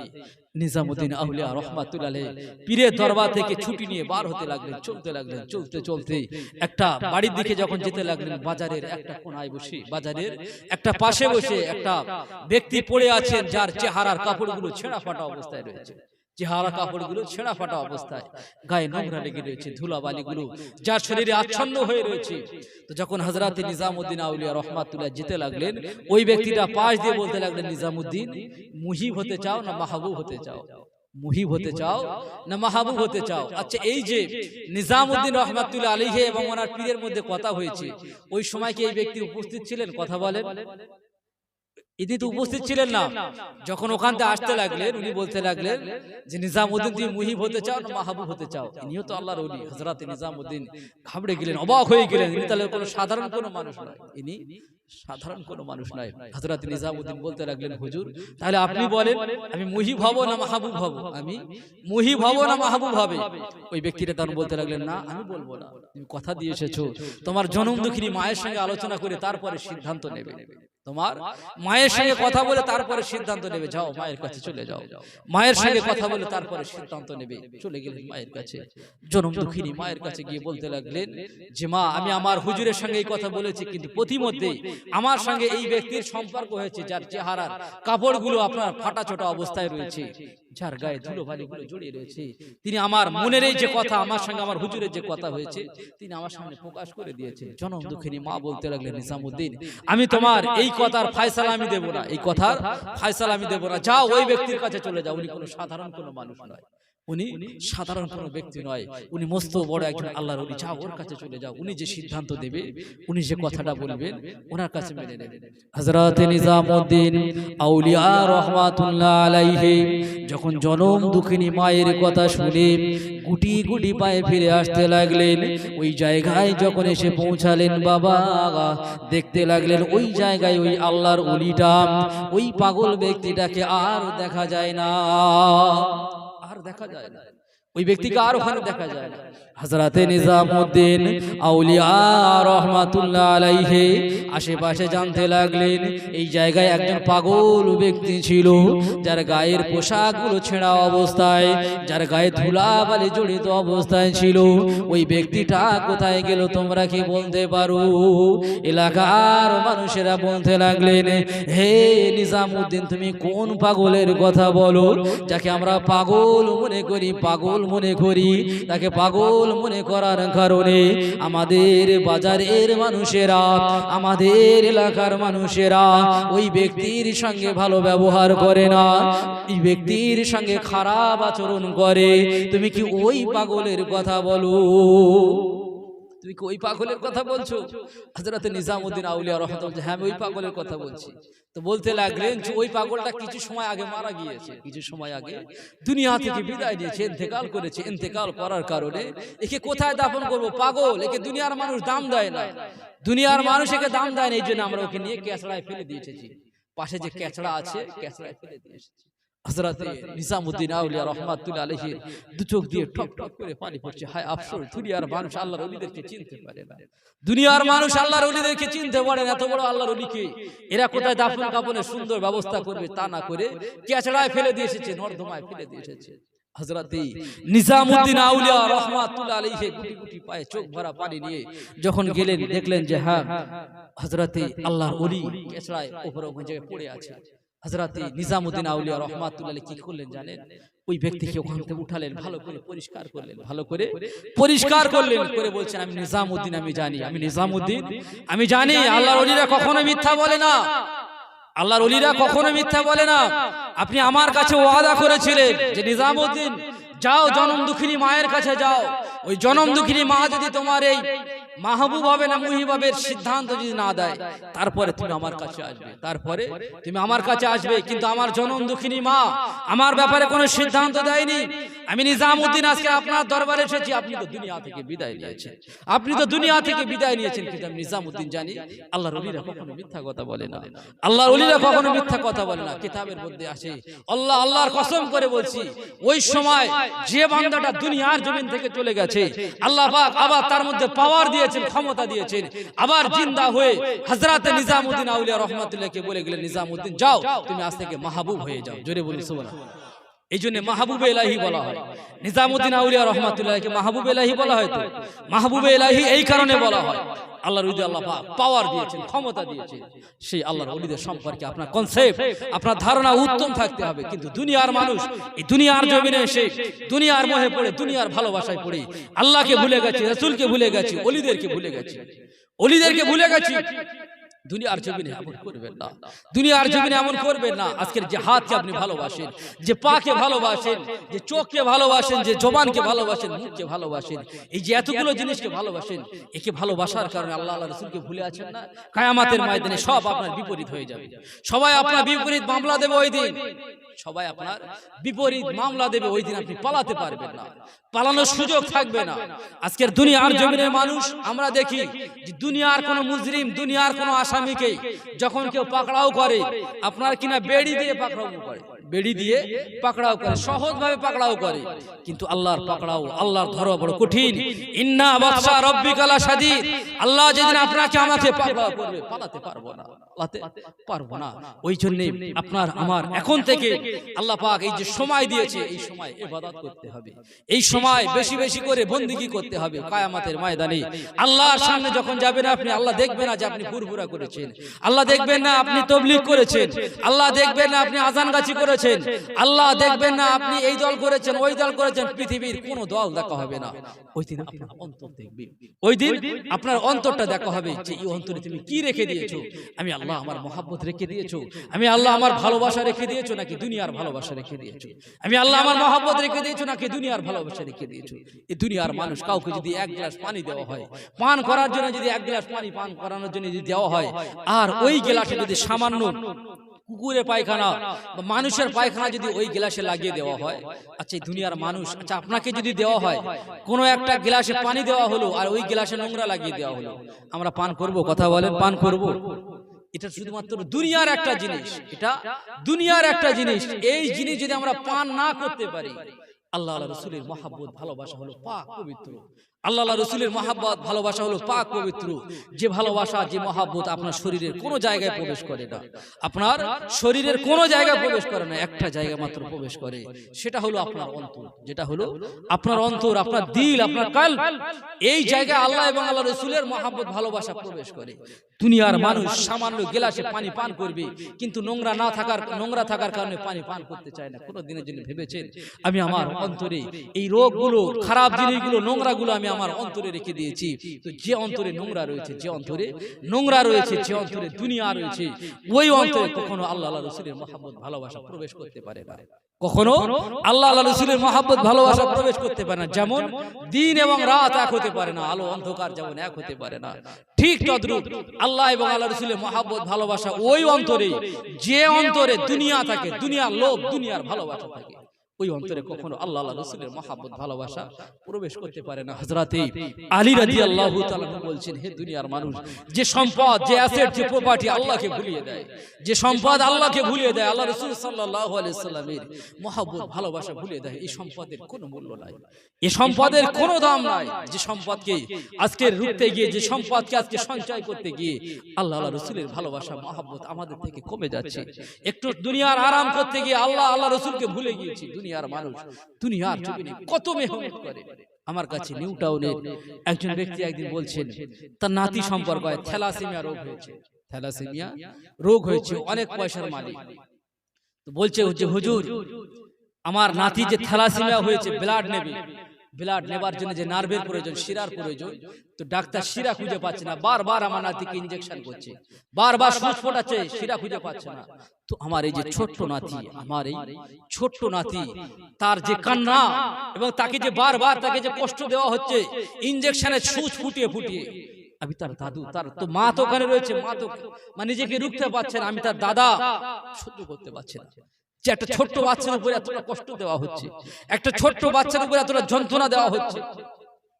নিজামউদ্দিন আউলিয়া রাহমাতুল্লাহ আলাইহি পীরের দরবার থেকে ছুটি নিয়ে বার হতে লাগলেন, চলতে লাগলেন। চলতে চলতে একটা বাড়ির দিকে যখন যেতে লাগলেন, বাজারের একটা কোণায় বসে, বাজারের একটা পাশে বসে একটা ব্যক্তি পড়ে আছেন, যার চেহারার কাপড়গুলো ছেঁড়া ফাটা অবস্থায় রয়েছে, চেহারা কাপড়গুলো ছেঁড়া ফাটা অবস্থায়, গায়ে নোংরা লেগে রয়েছে, ধুলাবালিগুলো যার শরীরে আচ্ছন্ন হয়ে রয়েছে। তো যখন হযরতে নিজামউদ্দিন আউলিয়া রাহমাতুল্লাহ যেতে লাগলেন, ওই ব্যক্তিটা পাশ দিয়ে বলতে লাগলেন, নিজামউদ্দিন, মুহিব হতে চাও না মাহবুব হতে চাও? মুহিব হতে চাও না মাহবুব হতে চাও? আচ্ছা, এই যে নিজামউদ্দিন রাহমাতুল্লাহ আলাইহি এবং ওনার পীরের মধ্যে কথা হয়েছে, ওই সময় কি এই ব্যক্তি উপস্থিত ছিলেন? কথা বলেন। ইনি তো উপস্থিত ছিলেন না। যখন ওখান থেকে আসতে লাগলেন, উনি বলতে লাগলেন যে, নিজামউদ্দিন, তুমি মুহিব হতে চাও না মাহবুব হতে চাও? ইনিও তো আল্লাহর ওলি। হযরতে নিজামউদ্দিন ঘাবড়ে গেলেন, অবাক হয়ে গেলেন। ইনি তাহলে কোনো সাধারণ কোনো মানুষ নয়, ইনি সাধারণ কোনো মানুষ নয়। হযরতে নিজামউদ্দিন বলতে লাগলেন, হুজুর, তাহলে আপনি বলেন, আমি মুহিব হব না মাহবুব হব? আমি মুহিব হব না মাহবুব হবে? ওই ব্যক্তিটা তখন বলতে লাগলেন, না, আমি বলবো না, তুমি কথা দিয়ে এসেছো, তোমার জনম দুঃখিনী মায়ের সঙ্গে আলোচনা করে তারপরে সিদ্ধান্ত নেবে, তোমার মায়ের সঙ্গে কথা বলে তারপরে সিদ্ধান্ত নেবে, যাও মায়ের কাছে চলে যাও, মায়ের সঙ্গে কথা বলে তারপরে সিদ্ধান্ত নেবে। চলে গেলেন মায়ের কাছে, জনম দুঃখিনী মায়ের কাছে গিয়ে বলতে লাগলেন যে, মা, আমি আমার হুজুরের সঙ্গে এই কথা বলেছি, কিন্তু প্রতিমধ্যে আমার সঙ্গে এই ব্যক্তির সম্পর্ক হয়েছে, যার চেহারার কাপড়গুলো আপনার ফাটা ছোটা অবস্থায় রয়েছে, যার গায়ে ধুলোবালিগুলো জড়িয়ে রয়েছে, তিনি আমার মনের এই যে কথা, আমার সঙ্গে আমার হুজুরের যে কথা হয়েছে, তিনি আমার সামনে প্রকাশ করে দিয়েছেন। জনম দুঃখিনী মা বলতে লাগলেন, নিজামউদ্দিন, আমি তোমার এই কথার ফয়সালা আমি দেব না, এই কথার ফয়সালা আমি দেব না, যাও ওই ব্যক্তির কাছে চলে যাও, উনি কোনো সাধারণ কোনো মানুষ নয়, উনি সাধারণ কোনো ব্যক্তি নয়, উনি মস্ত বড় একজন আল্লাহর ওলি। যাও ওর কাছে চলে যাও, উনি যে সিদ্ধান্ত দেবে, উনি যে কথাটা বলবেন, ওনার কাছে মেনে নেবেন। হযরত নিজামউদ্দিন আউলিয়া রাহমাতুল্লাহ আলাইহি যখন জনম দুঃখিনী মায়ের কথা শুনে গুটি গুটি পায়ে ফিরে আসতে লাগলেন, ওই জায়গায় যখন এসে পৌঁছালেন বাবা, দেখতে লাগলেন ওই জায়গায় ওই আল্লাহর ওলিটা, ওই পাগল ব্যক্তিটাকে আর দেখা যায় না, আর দেখা যায় না, ওই ব্যক্তিকে আর ওখানে দেখা যায় না। হযরতে নিজামউদ্দিন আউলিয়া রাহমাতুল্লাহ আলাইহি আশেপাশে জানতে লাগলেন এই জায়গায় একজন পাগল ব্যক্তি ছিল, যার গায়ের পোশাকগুলো ছেঁড়া অবস্থায়, যার গায়ে ধুলাবালি জড়িত অবস্থায় ছিল। ওই ব্যক্তিটা কোথায় গেল তোমরা কি বলতে পারো? এলাকার মানুষেরা বলতে লাগলেন, হে নিজামউদ্দিন, তুমি কোন পাগলের কথা বলো? যাকে আমরা পাগল মনে করি, পাগল মনে করি, তাকে পাগল মনে করার কারণে আমাদের বাজারের মানুষেরা, আমাদের এলাকার মানুষেরা ওই ব্যক্তির সঙ্গে ভালো ব্যবহার করে না, এই ব্যক্তির সঙ্গে খারাপ আচরণ করে। তুমি কি ওই পাগলের কথা বলো? তুমি কি ওই পাগলের কথা বলছো? হযরত নিজামউদ্দিন আউলিয়া রাহমাতুল্লাহ, হ্যাঁ আমি ওই পাগলের কথা বলছি। তো বলতে লাগলেন যে ওই পাগলটা কিছু সময় আগে মারা গিয়েছে, কিছু সময় আগে দুনিয়া থেকে বিদায় নিয়েছে, ইন্তেকাল করেছে। ইন্তেকাল করার কারণে একে কোথায় দাফন করব? পাগল, একে দুনিয়ার মানুষ দাম দেয় না, দুনিয়ার মানুষ একে দাম দেয় না, এই জন্য আমরা ওকে নিয়ে কেচড়ায় ফেলে দিয়ে এসেছি। পাশে যে কেচড়া আছে, কেচড়ায় ফেলে দিয়ে এসেছি। হযরত নিজামউদ্দিন আউলিয়া রাহমাতুল্লাহ আলাইহি দু চোখ দিয়ে টপ টপ করে পানি পড়ছে। হায় আফসোস, দুনিয়ার মানুষ আল্লাহর ওলিদেরকে চিনতে পারে না, দুনিয়ার মানুষ আল্লাহর ওলিদেরকে চিনতে পারে না। এত বড় আল্লাহর ওলিকে এরা কোথায় দাফন কাফনের সুন্দর ব্যবস্থা করবে, তা না করে কেচড়ায় ফেলে দিয়ে এসেছে, নর্দমায় ফেলে দিয়ে এসেছে। হযরত নিজামউদ্দিন আউলিয়া রাহমাতুল্লাহ আলাইহি গুটি গুটি পায়ে চোখ ভরা পানি নিয়ে যখন গেলেন, দেখলেন যে হ্যাঁ হযরত আল্লাহর ওলি কেচড়ায় উপরে জায়গায় পড়ে আছে। হযরত নিজামউদ্দিন আউলিয়া রাহমাতুল্লাহ আলাইহি কি করলেন জানেন? ওই ব্যক্তিকে ওখান থেকে উঠালেন, ভালো করে পরিষ্কার করলেন, ভালো করে পরিষ্কার করলেন, করে বলছেন আমি নিজামউদ্দিন, আমি জানি, আমি নিজামউদ্দিন, আমি জানি আল্লাহর ওলিরা কখনো মিথ্যা বলে না, আল্লাহর ওলিরা কখনো মিথ্যা বলে না। আপনি আমার কাছে ওয়াদা করেছিলেন যে নিজামউদ্দিন যাও জনম দুঃখিনী মায়ের কাছে যাও, ওই জনম দুঃখিনী মা যদি তোমার এই মাহবুব হবে না মুহিবের সিদ্ধান্ত যদি না দেয়, তারপরে তুমি আমার কাছে আসবে, তারপরে তুমি আমার কাছে আসবে। কিন্তু আমার জনম দুঃখিনী মা আমার ব্যাপারে কোনো সিদ্ধান্ত দেয়নি। আমি নিজামউদ্দিন আজকে আপনার দরবারে এসেছি, আপনি তো দুনিয়া থেকে বিদায় নিয়েছেন, আপনি তো দুনিয়া থেকে বিদায় নিয়েছেন, কিন্তু আমি নিজামউদ্দিন জানি আল্লাহর ওলিরা কখনো মিথ্যা কথা বলে না, আল্লাহর ওলিরা কখনো মিথ্যা কথা বলে না। কিতাবের মধ্যে আসে, আল্লাহ আল্লাহর কসম করে বলছি, ওই সময় যে বান্দাটা দুনিয়ার জমিন থেকে চলে গেছে, আল্লাহ পাক আবার তার মধ্যে পাওয়ার দিয়েছেন, ক্ষমতা দিয়েছেন, আবার জিন্দা হয়ে হযরত নিজামউদ্দিন আউলিয়া রাহমাতুল্লাহকে বলে গেলেন, নিজামউদ্দিন যাও তুমি আজ থেকে মাহবুব হয়ে যাও। জোরে বলুন সুবহানাল্লাহ। এই জন্য মাহবুবে ইলাহি বলা হয়, নিজামউদ্দিন আউলিয়া রাহমাতুল্লাহকে মাহবুবে ইলাহি বলা হয়। তো মাহবুবে ইলাহি এই কারণে বলা হয়, আল্লাহর ওলি আল্লাহ পাক পাওয়ার দিয়েছেন, ক্ষমতা দিয়েছেন। সেই আল্লাহর ওলিদের সম্পর্কে আপনার কনসেপ্ট, আপনার ধারণা উত্তম থাকতে হবে। কিন্তু দুনিয়ার মানুষ এই দুনিয়ার জমিনে এসে দুনিয়ার মোহে পড়ে, দুনিয়ার ভালোবাসায় পড়ে আল্লাহকে ভুলে গেছে, রাসূলকে ভুলে গেছে, ওলিদেরকে ভুলে গেছে, ওলিদেরকে ভুলে গেছে। দুনিয়ার জমিনে এমন করবেন না, দুনিয়ার জমিনে এমন করবেন না। আজকের যে হাতকে আপনি ভালোবাসেন, যে পাকে ভালোবাসেন, যে চোখকে ভালোবাসেন, যে জবানকে ভালোবাসেন, মুখকে ভালোবাসেন, এই যে এতগুলো জিনিসকে ভালোবাসেন, একে ভালোবাসার কারণে আল্লাহ আল্লাহ রাসূলকে ভুলে আছেন না, কিয়ামতের ময়দানে সব আপনার বিপরীত হয়ে যাবে। সবাই আপনার বিপরীত মামলা দেবে ওই দিন, সবাই আপনার বিপরীত মামলা দেবে ওই দিন, আপনি পালাতে পারবেন না, পালানোর সুযোগ থাকবে না। আজকের দুনিয়ার জমিনের মানুষ আমরা দেখি যে দুনিয়ার কোন মুজরিম, দুনিয়ার কোন আসামিকে যখন কেউ পাকড়াও করে, আপনার কিনা বেড়ি দিয়ে পাকড়াও করে, বেড়ি দিয়ে পাকড়াও করে, সহজভাবে পাকড়াও করে। কিন্তু আল্লাহর পাকড়াও, আল্লাহর ধরা বড় কঠিন। ইন্না বাতশা রাব্বিকা লাশাদীদ। আল্লাহ যেদিন আপনাকে আমাকে পাকড়াও করবে, পালাতে পারবো না, পালাতে পারবো না। ওই জন্য আপনার আমার এখন থেকে আল্লাহ পাক এই যে সময় দিয়েছে, এই সময় ইবাদত করতে হবে, এই সময় বেশি বেশি করে বন্দেগী করতে হবে। কিয়ামতের ময়দানে আল্লাহর সামনে যখন যাবেন আপনি, আল্লাহ দেখবেন না যে আপনি ফুরফুরা করেছেন, আল্লাহ দেখবেন না আপনি তাবলীগ করেছেন, আল্লাহ দেখবেন না আপনি আযানগাছি করেছেন, করেছেন, আল্লাহ দেখবেন না আপনি এই দল করেছেন ওই দল করেছেন, পৃথিবীর কোনো দল দেখা হবে না। ওই দিন আপনার অন্তর দেখবে, ওই দিন আপনার অন্তরটা দেখা হবে যে এই অন্তরে তুমি কি রেখে দিয়েছো। আমি আল্লাহ আমার মহাব্বত রেখে দিয়েছো, আমি আল্লাহ আমার ভালোবাসা রেখে দিয়েছো নাকি দুনিয়ার ভালোবাসা রেখে দিয়েছো, আমি আল্লাহ আমার মহাব্বত রেখে দিয়েছো নাকি দুনিয়ার ভালোবাসা রেখে দিয়েছো। এই দুনিয়ার মানুষ কাউকে যদি এক গ্লাস পানি দেওয়া হয়, পান করার জন্য যদি এক গ্লাস পানি পান করানোর জন্য যদি দেওয়া হয়, আর ওই গ্লাসে যদি সামান্য কুকুরের পায়খানা বা মানুষের পায়খানা যদি ওই গ্লাসে লাগিয়ে দেওয়া হয়, আচ্ছা এই দুনিয়ার মানুষ, আচ্ছা আপনাকে যদি দেওয়া হয় কোনো একটা গ্লাসে পানি দেওয়া হলো আর ওই গ্লাসে নোংরা লাগিয়ে দেওয়া হলো, আমরা পান করব? কথা বলেন, পান করব? এটা শুধুমাত্র দুনিয়ার একটা জিনিস, এটা দুনিয়ার একটা জিনিস। এই জিনিস যদি আমরা পান না করতে পারি, আল্লাহ রাসূলের মহব্বত ভালোবাসা হলো পাক পবিত্র। আল্লাহ রাসূলের মহব্বত ভালোবাসা হলো পাক পবিত্র। যে ভালোবাসা, যে মহব্বত আপনার শরীরের কোনো জায়গায় প্রবেশ করে না, আপনার শরীরের কোনো জায়গায় প্রবেশ করে না, একটা জায়গা মাত্র প্রবেশ করে, সেটা হলো আপনার অন্তর। যেটা হলো আপনার অন্তর, আপনার দিল, আপনার কলব, এই জায়গায় আল্লাহ এবং আল্লাহ রাসূলের মহব্বত ভালোবাসা প্রবেশ করে। দুনিয়ার মানুষ সামান্য গ্লাসে পানি পান করবে, কিন্তু নোংরা থাকার কারণে পানি পান করতে চায় না। কোনো দিনের জন্য ভেবেছেন আমি আমার অন্তরে এই রোগগুলো, খারাপ জিনিসগুলো, নোংরাগুলো আমি আমার অন্তরে রেখে দিয়েছি? তো যে অন্তরে নোংরা রয়েছে, যে অন্তরে নোংরা রয়েছে, যে অন্তরে দুনিয়া রয়েছে, ওই অন্তরে কখনো আল্লাহ রাসূলের মহব্বত ভালোবাসা প্রবেশ করতে পারে না। কখনো আল্লাহ রাসূলের মহব্বত ভালোবাসা প্রবেশ করতে পারে না। যেমন দিন এবং রাত এক হতে পারে না, আলো অন্ধকার যেমন এক হতে পারে না, ঠিক তদ্রূপ আল্লাহ এবং আল্লাহ রাসূলের মহব্বত ভালোবাসা ওই অন্তরে, যে অন্তরে দুনিয়া থাকে, দুনিয়ার লোভ, দুনিয়ার ভালোবাসা থাকে, ওই অন্তরে কখনো আল্লাহ রাসূলের মহব্বত ভালোবাসা প্রবেশ করতে পারে না। হযরতে আলী রাদিয়াল্লাহু তাআলা বলছেন, হে দুনিয়ার মানুষ, যে সম্পদ, যে অ্যাসেট, যে প্রপার্টি আল্লাহকে ভুলিয়ে দেয়, যে সম্পদ আল্লাহকে ভুলিয়ে দেয়, আল্লাহ রাসূল সাল্লাল্লাহু আলাইহি সাল্লামের মহব্বত ভালোবাসা ভুলিয়ে দেয়, এই সম্পদের কোনো মূল্য নাই, এই সম্পদের কোনো দাম নাই। যে সম্পদকে আজকে রুখতে গিয়ে, যে সম্পদকে আজকে সঞ্চয় করতে গিয়ে আল্লাহ রাসূলের ভালোবাসা, মহব্বত আমাদের থেকে কমে যাচ্ছে। একটু দুনিয়ার আরাম করতে গিয়ে আল্লাহ রাসূলকে ভুলে গিয়েছি। দুনিয়ার মানুষ দুনিয়ার জমিনে কত মেহনত করে। আমার কাছে নিউ টাউনের একজন ব্যক্তি একদিন বলছেন, তার নাতি সম্পর্ক হয়, থ্যালাসেমিয়া রোগ হয়েছে, থ্যালাসেমিয়া রোগ হয়েছে, অনেক পয়সার মালিক। তো বলছে যে হুজুর, আমার নাতি যে থ্যালাসেমিয়া হয়েছে, ব্লাড নেবে, ব্লাড নেবার জন্য যে নার্ভের প্রয়োজন, শিরার প্রয়োজন, তো ডাক্তার শিরা খুঁজে পাচ্ছে না, বারবার আমার নাতিকে ইনজেকশন করছে, বারবার সুচ ফোটাচ্ছে, শিরা খুঁজে পাচ্ছে না। তো আমার এই যে ছোট্ট নাতি, আমার এই ছোট্ট নাতি, তার যে কান্না এবং তাকে যে বারবার তাকে যে কষ্ট দেওয়া হচ্ছে ইনজেকশনের সুচ ফুটিয়ে ফুটিয়ে, আমি তার দাদু, তার তো মা তো ওখানে রয়েছে, মা তো নিজেকে রুখতে পারছে না, আমি তার দাদা সহ্য করতে পারছি না যে একটা ছোট্ট বাচ্চার উপরে এতটা কষ্ট দেওয়া হচ্ছে, একটা ছোট্ট বাচ্চার উপরে এতটা যন্ত্রণা দেওয়া হচ্ছে,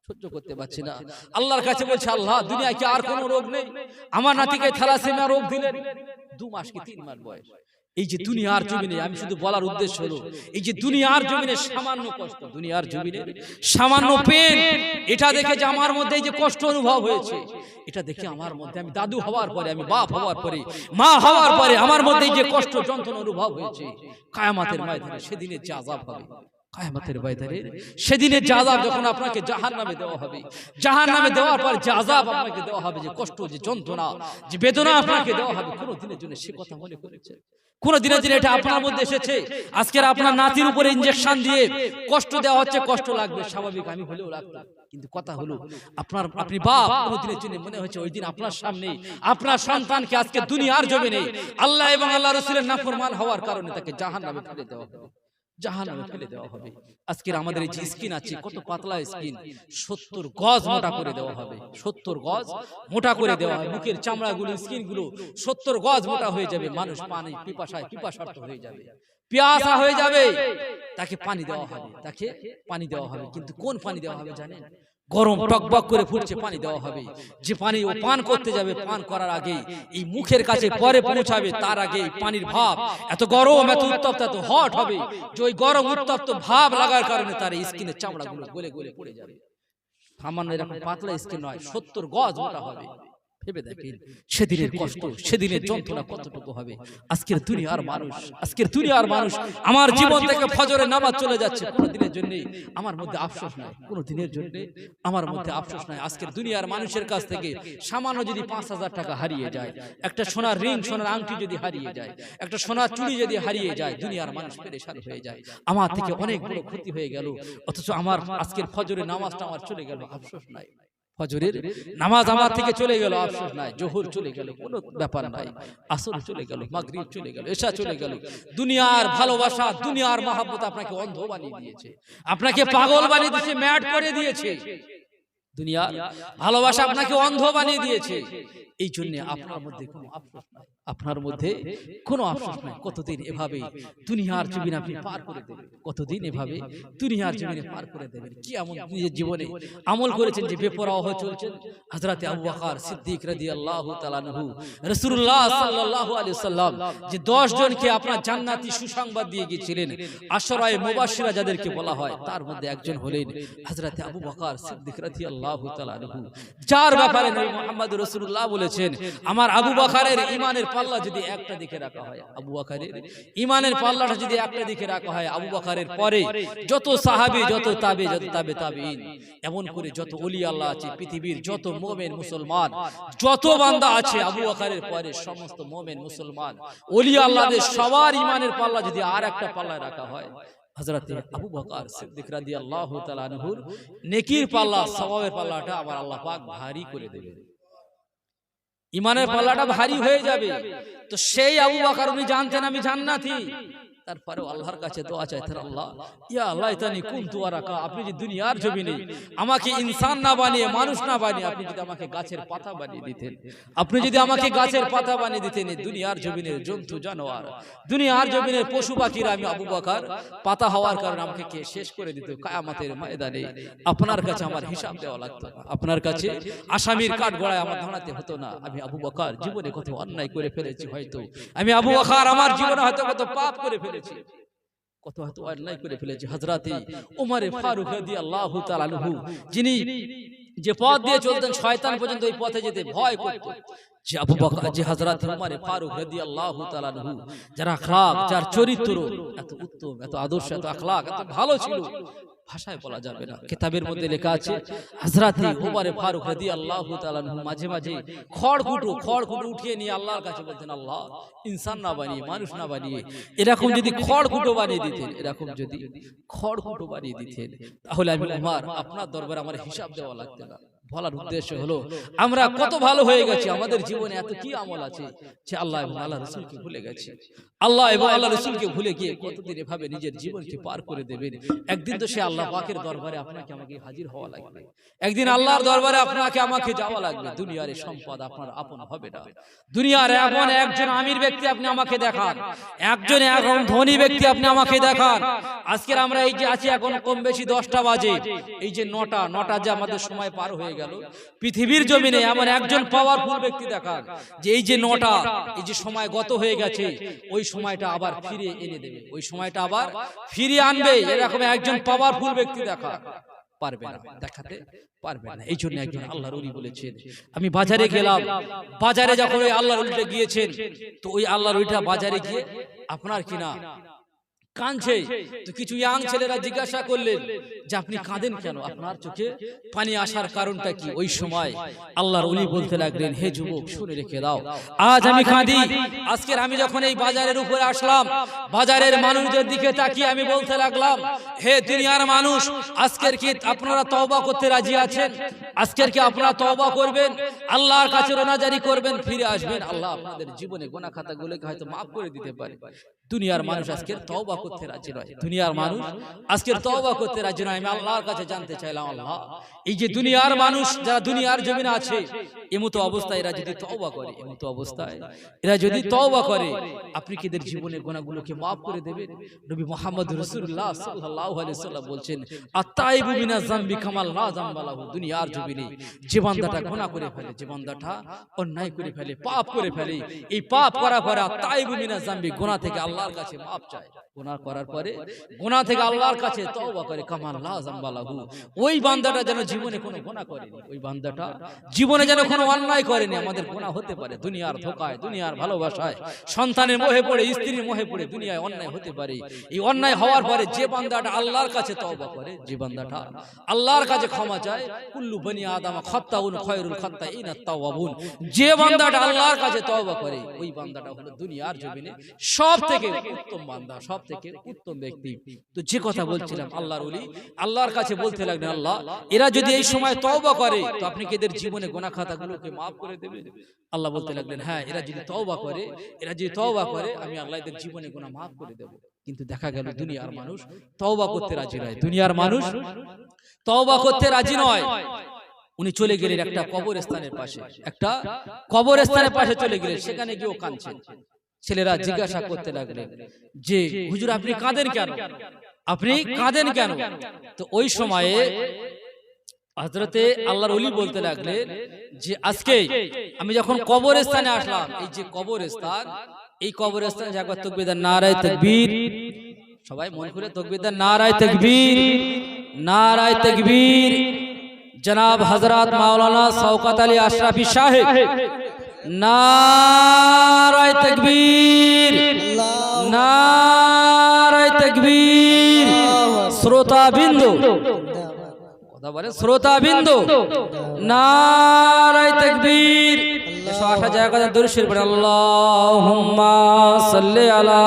সহ্য করতে পারছি না। আল্লাহর কাছে বলছে, আল্লাহ দুনিয়ায় কি আর কোনো রোগ নেই? আমার নাতিকে থ্যালাসেমিয়া রোগ দিলেন, 2 মাস কি 3 মাস বয়স। এই যে দুনিয়ার জমিনে, আমি শুধু বলার উদ্দেশ্য হলো, এই যে দুনিয়ার জমিনে সামান্য কষ্ট, দুনিয়ার জমিনে সামান্য পেন, এটা দেখে যে আমার মধ্যে এই যে কষ্ট অনুভব হয়েছে, এটা দেখে আমার মধ্যে, আমি দাদু হওয়ার পরে, আমি বাপ হওয়ার পরে, মা হওয়ার পরে আমার মধ্যে এই যে কষ্ট যন্ত্রণা অনুভব হয়েছে, কিয়ামতের ময়দানে সেদিনে যে আযাব হবে, কিয়ামতের ময়দানে সেদিনে যে আযাব যখন আপনাকে জাহান্নামে দেওয়া হবে, জাহান্নামে দেওয়ার পর যে আযাব আপনাকে দেওয়া হবে, যে কষ্ট, যে যন্ত্রণা, যে বেদনা আপনাকে দেওয়া হবে, কোন দিনের জন্য সে কথা মনে করেছে? কোন দিনের জন্য এটা আপনার মধ্যে এসেছে? আজকের আপনার নাতির উপরে ইনজেকশন দিয়ে কষ্ট দেওয়া হচ্ছে, কষ্ট লাগবে, স্বাভাবিক, আমি হলেও লাগবে, কিন্তু কথা হলো আপনি বাপ, কোন দিনের জন্য মনে হচ্ছে ওই দিন আপনার সামনে আপনার সন্তানকে আজকে দুনিয়ার জমিনে আল্লাহ এবং আল্লাহ রাসূলের নাফরমান হওয়ার কারণে তাকে জাহান্নামে ফেলে দেওয়া হবে, জাহান্নামে ফেলে দেওয়া হবে। আজকের আমাদের এই যে স্কিন আছে, কত পাতলা স্কিন, 70 গজ মোটা করে দেওয়া হবে, 70 গজ মোটা করে দেওয়া হবে, মুখের চামড়াগুলো, স্কিনগুলো 70 গজ মোটা হয়ে যাবে। মানুষ পানি পিপাসার্থ হয়ে যাবে, পিয়াসা হয়ে যাবে, তাকে পানি দেওয়া হবে, তাকে পানি দেওয়া হবে। কিন্তু কোন পানি দেওয়া হবে জানেন? গরম টকবক করে ফুটছে পানি দেওয়া হবে। যে পানি ও পান করতে যাবে, পান করার আগে এই মুখের কাছে পরে পৌঁছাবে, তার আগে এই পানির ভাব এত গরম, এত উত্তপ্ত, এত হট হবে যে ওই গরম উত্তপ্ত ভাব লাগার কারণে তার স্কিনের চামড়াগুলো গলে গলে পড়ে যাবে। সামান্য এরকম পাতলা স্কিন নয়, 70 গজ মোটা হবে। ভেবে দেখেন সেদিনের কষ্ট, সেদিনের যন্ত্রণা কতটুকু হবে। আজকের দুনিয়ার মানুষ আমার জীবন থেকে ফজরের নামাজ চলে যাচ্ছে, কোনো দিনের জন্য আমার মধ্যে আফসোস নাই, কোনো দিনের জন্য আমার মধ্যে আফসোস নাই। আজকের দুনিয়ার মানুষের কাছ থেকে সামান্য যদি 5,000 টাকা হারিয়ে যায়, একটা সোনার রিং, সোনার আংটি যদি হারিয়ে যায়, একটা সোনার চুড়ি যদি হারিয়ে যায়, দুনিয়ার মানুষ পেরেশান হয়ে যায়। আমার থেকে অনেক বড় ক্ষতি হয়ে গেল, অথচ আমার আজকের ফজরের নামাজটা আমার চলে গেল, আফসোস নাই। ফজরের নামাজ আমার থেকে চলে গেল, আফসোস নাই। জোহর চলে গেল, কোনো ব্যাপার নাই। আসর চলে গেল, মাগরিব চলে গেল, এশা চলে গেল। দুনিয়ার ভালোবাসা, দুনিয়ার মহব্বত আপনাকে অন্ধ বানিয়ে দিয়েছে, আপনাকে পাগল বানিয়ে দিয়েছে, ম্যাড করে দিয়েছে। দুনিয়ার ভালোবাসা আপনাকে অন্ধ বানিয়ে দিয়েছে। এই জন্য আপনার মধ্যে কোনো আফসোস নাই, আপনার মধ্যে কোনো আফসোস নাই। কতদিন এভাবে দুনিয়ার জীবন আপনি পার করে দেবেন, কতদিন এভাবে দুনিয়ার জীবনে পার করে দেবেন। কি এমন নিজের জীবনে আমল করেছেন যে বেপরোয়া হয়ে চলছেন? হযরতে আবু বকর সিদ্দিক রাদিয়াল্লাহু তাআলা আনহু, রাসূলুল্লাহ সাল্লাল্লাহু আলাইহি সাল্লাম যে 10 জনকে আপনার জান্নাতি সুসংবাদ দিয়ে গিয়েছিলেন, আশরায়ে মুবাশশিরা যাদেরকে বলা হয়, তার মধ্যে একজন হলেন হযরতে আবু বকর সিদ্দিক রাদিয়াল্লাহু তাআলা আনহু, যার ব্যাপারে নবী মুহাম্মদ রাসূলুল্লাহ বলেছেন, আমার আবু বকরের ঈমানের পাল্লা যদি একটা দিকে রাখা হয়, আবু বকরের ঈমানের পাল্লাটা যদি একটা দিকে রাখা হয়, আবু বকরের পরে যত সাহাবী, যত তাবে তাবেঈন, এমন করে যত ওলি আল্লাহ আছে, পৃথিবীর যত মুমিন মুসলমান, যত বান্দা আছে, আবু বকরের পরে সমস্ত মুমিন মুসলমান ওলি আল্লাহদের সবার ঈমানের পাল্লা যদি আর একটা পাল্লায় রাখা হয়, হযরতে আবু বকর সিদ্দিক রাদিয়াল্লাহু তাআলা আনহুর নেকির পাল্লা, সওয়াবের পাল্লাটা আমার আল্লাহ পাক ভারী করে দেবেন, ইমানের পাল্লাটা ভারী হয়ে যাবে। তো সেই আবু বকর উনি জানতেন আমি জান্নাতি, তারপরেও আল্লাহর কাছে দোয়া চাইতেন, আল্লাহ ইয়া লাইতানি কুনতু আরাকা, আপনি যে দুনিয়ার জমিনে আমাকে ইনসান না বানিয়ে, মানুষ না বানিয়ে আপনি যদি আমাকে গাছের পাতা বানিয়ে দিতেন, আপনি যদি আমাকে গাছের পাতা বানিয়ে দিতেন, দুনিয়ার জমিনের জন্তু জানোয়ার, দুনিয়ার জমিনের পশু পাখিরা আমি আবু বকর পাতা হওয়ার কারণে আমাকে কে শেষ করে দিত, কিয়ামতের ময়দানে আপনার কাছে আমার হিসাব দেওয়া লাগতো না, আপনার কাছে আসামির কাঠগড়ায় আমার দাঁড়াতে হতো না। আমি আবু বকর জীবনে কত অন্যায় করে ফেলেছি, হয়তো আমি আবু বকর আমার জীবনে হয়তো কত পাপ করে ফেলেছি, কত অন্যায় করে ফেলেছি। হযরতে ওমর ফারুক রাদিয়াল্লাহু তাআলা আনহু, যিনি যে পথ দিয়ে চলতেন শয়তান পর্যন্ত ওই পথে যেতে ভয় করত, যে আবু বকর, যে হযরত ওমর ফারুক রাদিয়াল্লাহু তাআলা আনহু, যার আখলাক, যার চরিত্র এত উত্তম, এত আদর্শ, এত আখলাক এত ভালো ছিল, ভাষায় বলা যাবে না। কিতাবের মধ্যে লেখা আছে হযরতে ওমর ফারুক রাদিয়াল্লাহু তাআলা আনহু মাঝে মাঝে খড়কুটো উঠিয়ে নিয়ে আল্লাহর কাছে বলতেন, আল্লাহ ইনসান না বানিয়ে, মানুষ না বানিয়ে এরকম যদি খড়কুটো বানিয়ে দিতেন, এরকম যদি খড়কুটো বানিয়ে দিতেন, তাহলে আমি ওমর আপনার দরবারে আমার হিসাব দেওয়া লাগতো না। বলার উদ্দেশ্য হলো আমরা কত ভালো হয়ে গেছি, আমাদের জীবনে এত কি আমল আছে যে আল্লাহ এবং আল্লাহ রাসূলকে ভুলে গেছি, আল্লাহ এবং আল্লাহ রাসূলকে ভুলে গিয়ে কতদিন এভাবে নিজের জীবনকে পার করে দেবেন। একদিন তো সে আল্লাহ পাকের দরবারে আপনাকে আমাকে হাজির হওয়া লাগবে, একদিন আল্লাহর দরবারে আপনাকে আমাকে যাওয়া লাগবে। দুনিয়ার এই সম্পদ আপনার আপন হবে না, দুনিয়ার এমন একজন আমির ব্যক্তি আপনি আমাকে দেখান, একজন এখন ধনী ব্যক্তি আপনি আমাকে দেখান। আজকের আমরা এই যে আছি এখন কম বেশি 10টা বাজে, এই যে 9টা যে আমাদের সময় পার হয়ে গেল, পৃথিবীর জমিনে এমন একজন পাওয়ারফুল ব্যক্তি দেখান যে এই যে 9টা, এই যে সময় গত হয়ে গেছে, ওই সময়টা আবার ফিরে এনে দেবে, ওই সময়টা আবার ফিরিয়ে আনবে, এরকম একজন পাওয়ারফুল ব্যক্তি দেখা পারবে না, দেখাতে পারবে না। এই জন্য একজন আল্লাহর ওলি বলেছেন, আমি বাজারে গেলাম, বাজারে যখন ওই আল্লাহর ওলিটা গিয়েছেন, তো ওই আল্লাহর ওলিটা বাজারে গিয়ে আপনার কিনা কাঁদছে, তো কিছু ইয়াং ছেলেরা জিজ্ঞাসা করলেন যে আপনি কাঁদেন কেন, আপনার চোখে পানি আসার কারণটা কি? ওই সময় আল্লাহর ওলি বলতে লাগলেন, হে যুবক শুনে রেখে দাও, আজ আমি কাঁদি, আজকের আমি যখন এই বাজারের উপরে আসলাম, বাজারের মানুষদের দিকে তাকিয়ে আমি বলতে লাগলাম, হে দুনিয়ার মানুষ, আজকের কি আপনারা তওবা করতে রাজি আছেন? আজকের কি আপনারা তওবা করবেন, আল্লাহর কাছে রোনাজারি করবেন, ফিরে আসবেন, আল্লাহ আপনাদের জীবনে গুনাহ খাতাগুলোকে হয়তো মাফ করে দিতে পারে। দুনিয়ার মানুষ আজকের তওবা করতে রাজি নয়, দুনিয়ার মানুষ আজকের তওবা করতে রাজি নয়। আমি আল্লাহর কাছে জানতে চাইলাম, আল্লাহ এই যে দুনিয়ার মানুষ যারা দুনিয়ার জমিনে আছে, এমতো অবস্থায় এরা যদি তওবা করে, এমতো অবস্থায় এরা যদি তওবা করে, আপনি কি এদের জীবনের গুনাহগুলোকে maaf করে দেবেন? নবী মুহাম্মদ রাসূলুল্লাহ সাল্লাল্লাহু আলাইহি ওয়াসাল্লাম বলছেন, আত-তাইবু মিনাজ যামবি কামাল লা যামবা লাহু। দুনিয়ার জমিনে যে বান্দাটা গুনাহ করে ফেলে, যে বান্দাটা অন্যায় করে ফেলে, পাপ করে ফেলে, এই পাপ করার পরে আত-তাইবু মিনাজ যামবি, গুনাহ থেকে আল্লাহ আল্লাহর কাছে মাপ চায়, গুনাহ করার পরে গুনাহ থেকে আল্লাহর কাছে তওবা করে, কামান লা যামবালাহু, ওই বান্দাটা যেন জীবনে কোনো গুনাহ করেনি, ওই বান্দাটা জীবনে যেন কোনো অন্যায় করেনি। আমাদের গুনাহ হতে পারে দুনিয়ার ধোকায়, দুনিয়ার ভালোবাসায়, সন্তানের মোহে পড়ে, স্ত্রীর মোহে পড়ে দুনিয়ায় অন্যায় হতে পারে। এই অন্যায় হওয়ার পরে যে বান্দাটা আল্লাহর কাছে তওবা করে, যে বান্দাটা আল্লাহর কাছে ক্ষমা চায়, কুল্লু বনি আদম খাত্তাউন খায়রুল খাত্তাইনা তাওয়াবুন, যে বান্দাটা আল্লাহর কাছে তওবা করে, ওই বান্দাটা হলো দুনিয়ার জমিনে সবথেকে উত্তম বান্দা, সবথেকে উত্তম ব্যক্তি। তো যে কথা বলছিলাম, আল্লাহর ওলি আল্লাহর কাছে বলতে লাগলেন, আল্লাহ এরা যদি এই সময় তওবা করে তো আপনি কি এদের জীবনে গুনাহ খাতাগুলোকে maaf করে দেবেন? আল্লাহ বলতে লাগলেন, হ্যাঁ, এরা যদি তওবা করে, এরা যদি তওবা করে আমি আল্লাহ এদের জীবনে গুনাহ maaf করে দেব। কিন্তু দেখা গেল দুনিয়ার মানুষ তওবা করতে রাজি নয়, দুনিয়ার মানুষ তওবা করতে রাজি নয়। উনি চলে গেলেন একটা কবরস্থানের পাশে, একটা কবরস্থানের পাশে চলে গেলেন, সেখানে গিয়েও কাঁদছেন। ছেলেরা জিজ্ঞাসা করতে লাগলেন যে হুজুর আপনি কাঁদেন কেন, আপনি কাঁদেন কেন? তো ওই সময়ে হযরতে আল্লাহর ওলি বলতে লাগলেন যে আজকে আমি যখন কবরস্থানে আসলাম, এই যে কবরস্থান, এই কবরস্থানে একবার তাকবীর দেন, নারায়ে তাকবীর, সবাই মন খুলে তাকবীর দেন, নারায়ে তাকবীর, নারায়ে তাকবীর। জনাব হযরত মাওলানা শওকত আলী আশরাফি সাহেব, নারায়ে তাকবীর, নারায়ে তাকবীর। শ্রোতা বিন্দু, কথা বলে শ্রোতা বিন্দু, নারায়ে তাকবীর। 108 জায়গাতে দরুদ শরীফ পড়ে, আল্লাহুম্মা সাল্লি আলা।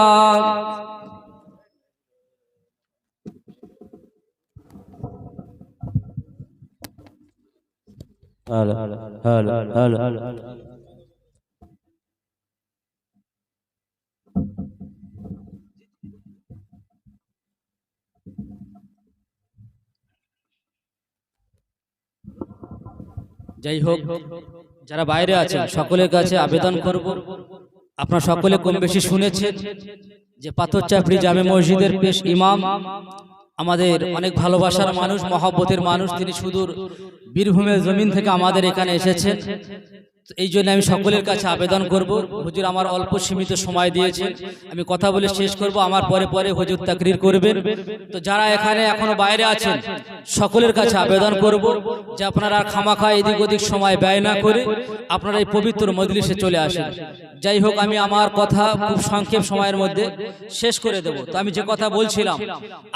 যাই হোক, যারা বাইরে আছেন সকলের কাছে আবেদন করব, আপনারা সকলে কম বেশি শুনেছেন যে পাথরচাপড়ি জামে মসজিদের পেশ ইমাম, আমাদের অনেক ভালোবাসার মানুষ, মহব্বতের মানুষ, তিনি সুদূর বীরভূমের জমিন থেকে আমাদের এখানে এসেছেন। এই জন্য আমি সকলের কাছে আবেদন করব, হুজুর আমার অল্প সীমিত সময় দিয়েছেন, আমি কথা বলে শেষ করব, আমার পরে পরে হুজুর তাকরীর করবেন। তো যারা এখানে এখনো বাইরে আছেন সকলের কাছে আবেদন করব যে আপনারা খামাখা এদিক ওদিক সময় ব্যয় না করে আপনারা এই পবিত্র মজলিসে চলে আসেন। যাই হোক, আমি আমার কথা খুব সংক্ষেপ সময়ের মধ্যে শেষ করে দেব। তো আমি যে কথা বলছিলাম,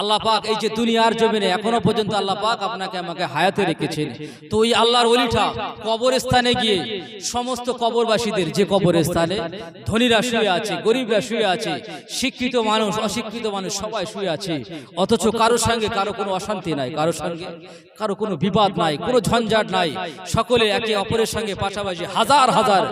আল্লাহ পাক এই যে দুনিয়ার জমিনে এখনো পর্যন্ত আল্লাহ পাক আপনাকে আমাকে হায়াতে রেখেছেন। তো ওই আল্লাহর ওলিটা কবরস্থানে গিয়ে সমস্ত কবরবাসীদের, যে কবরস্থানে ধনীরা শুয়ে আছে, গরিবরা শুয়ে আছে, শিক্ষিত মানুষ, অশিক্ষিত মানুষ সবাই শুয়ে আছে, অথচ কারোর সঙ্গে কারো কোনো অশান্তি নাই, কারোর সঙ্গে কারো কোনো বিবাদ নাই, কোনো ঝঞ্ঝাট নাই, সকলে একে অপরের সঙ্গে পাশাপাশি হাজার হাজার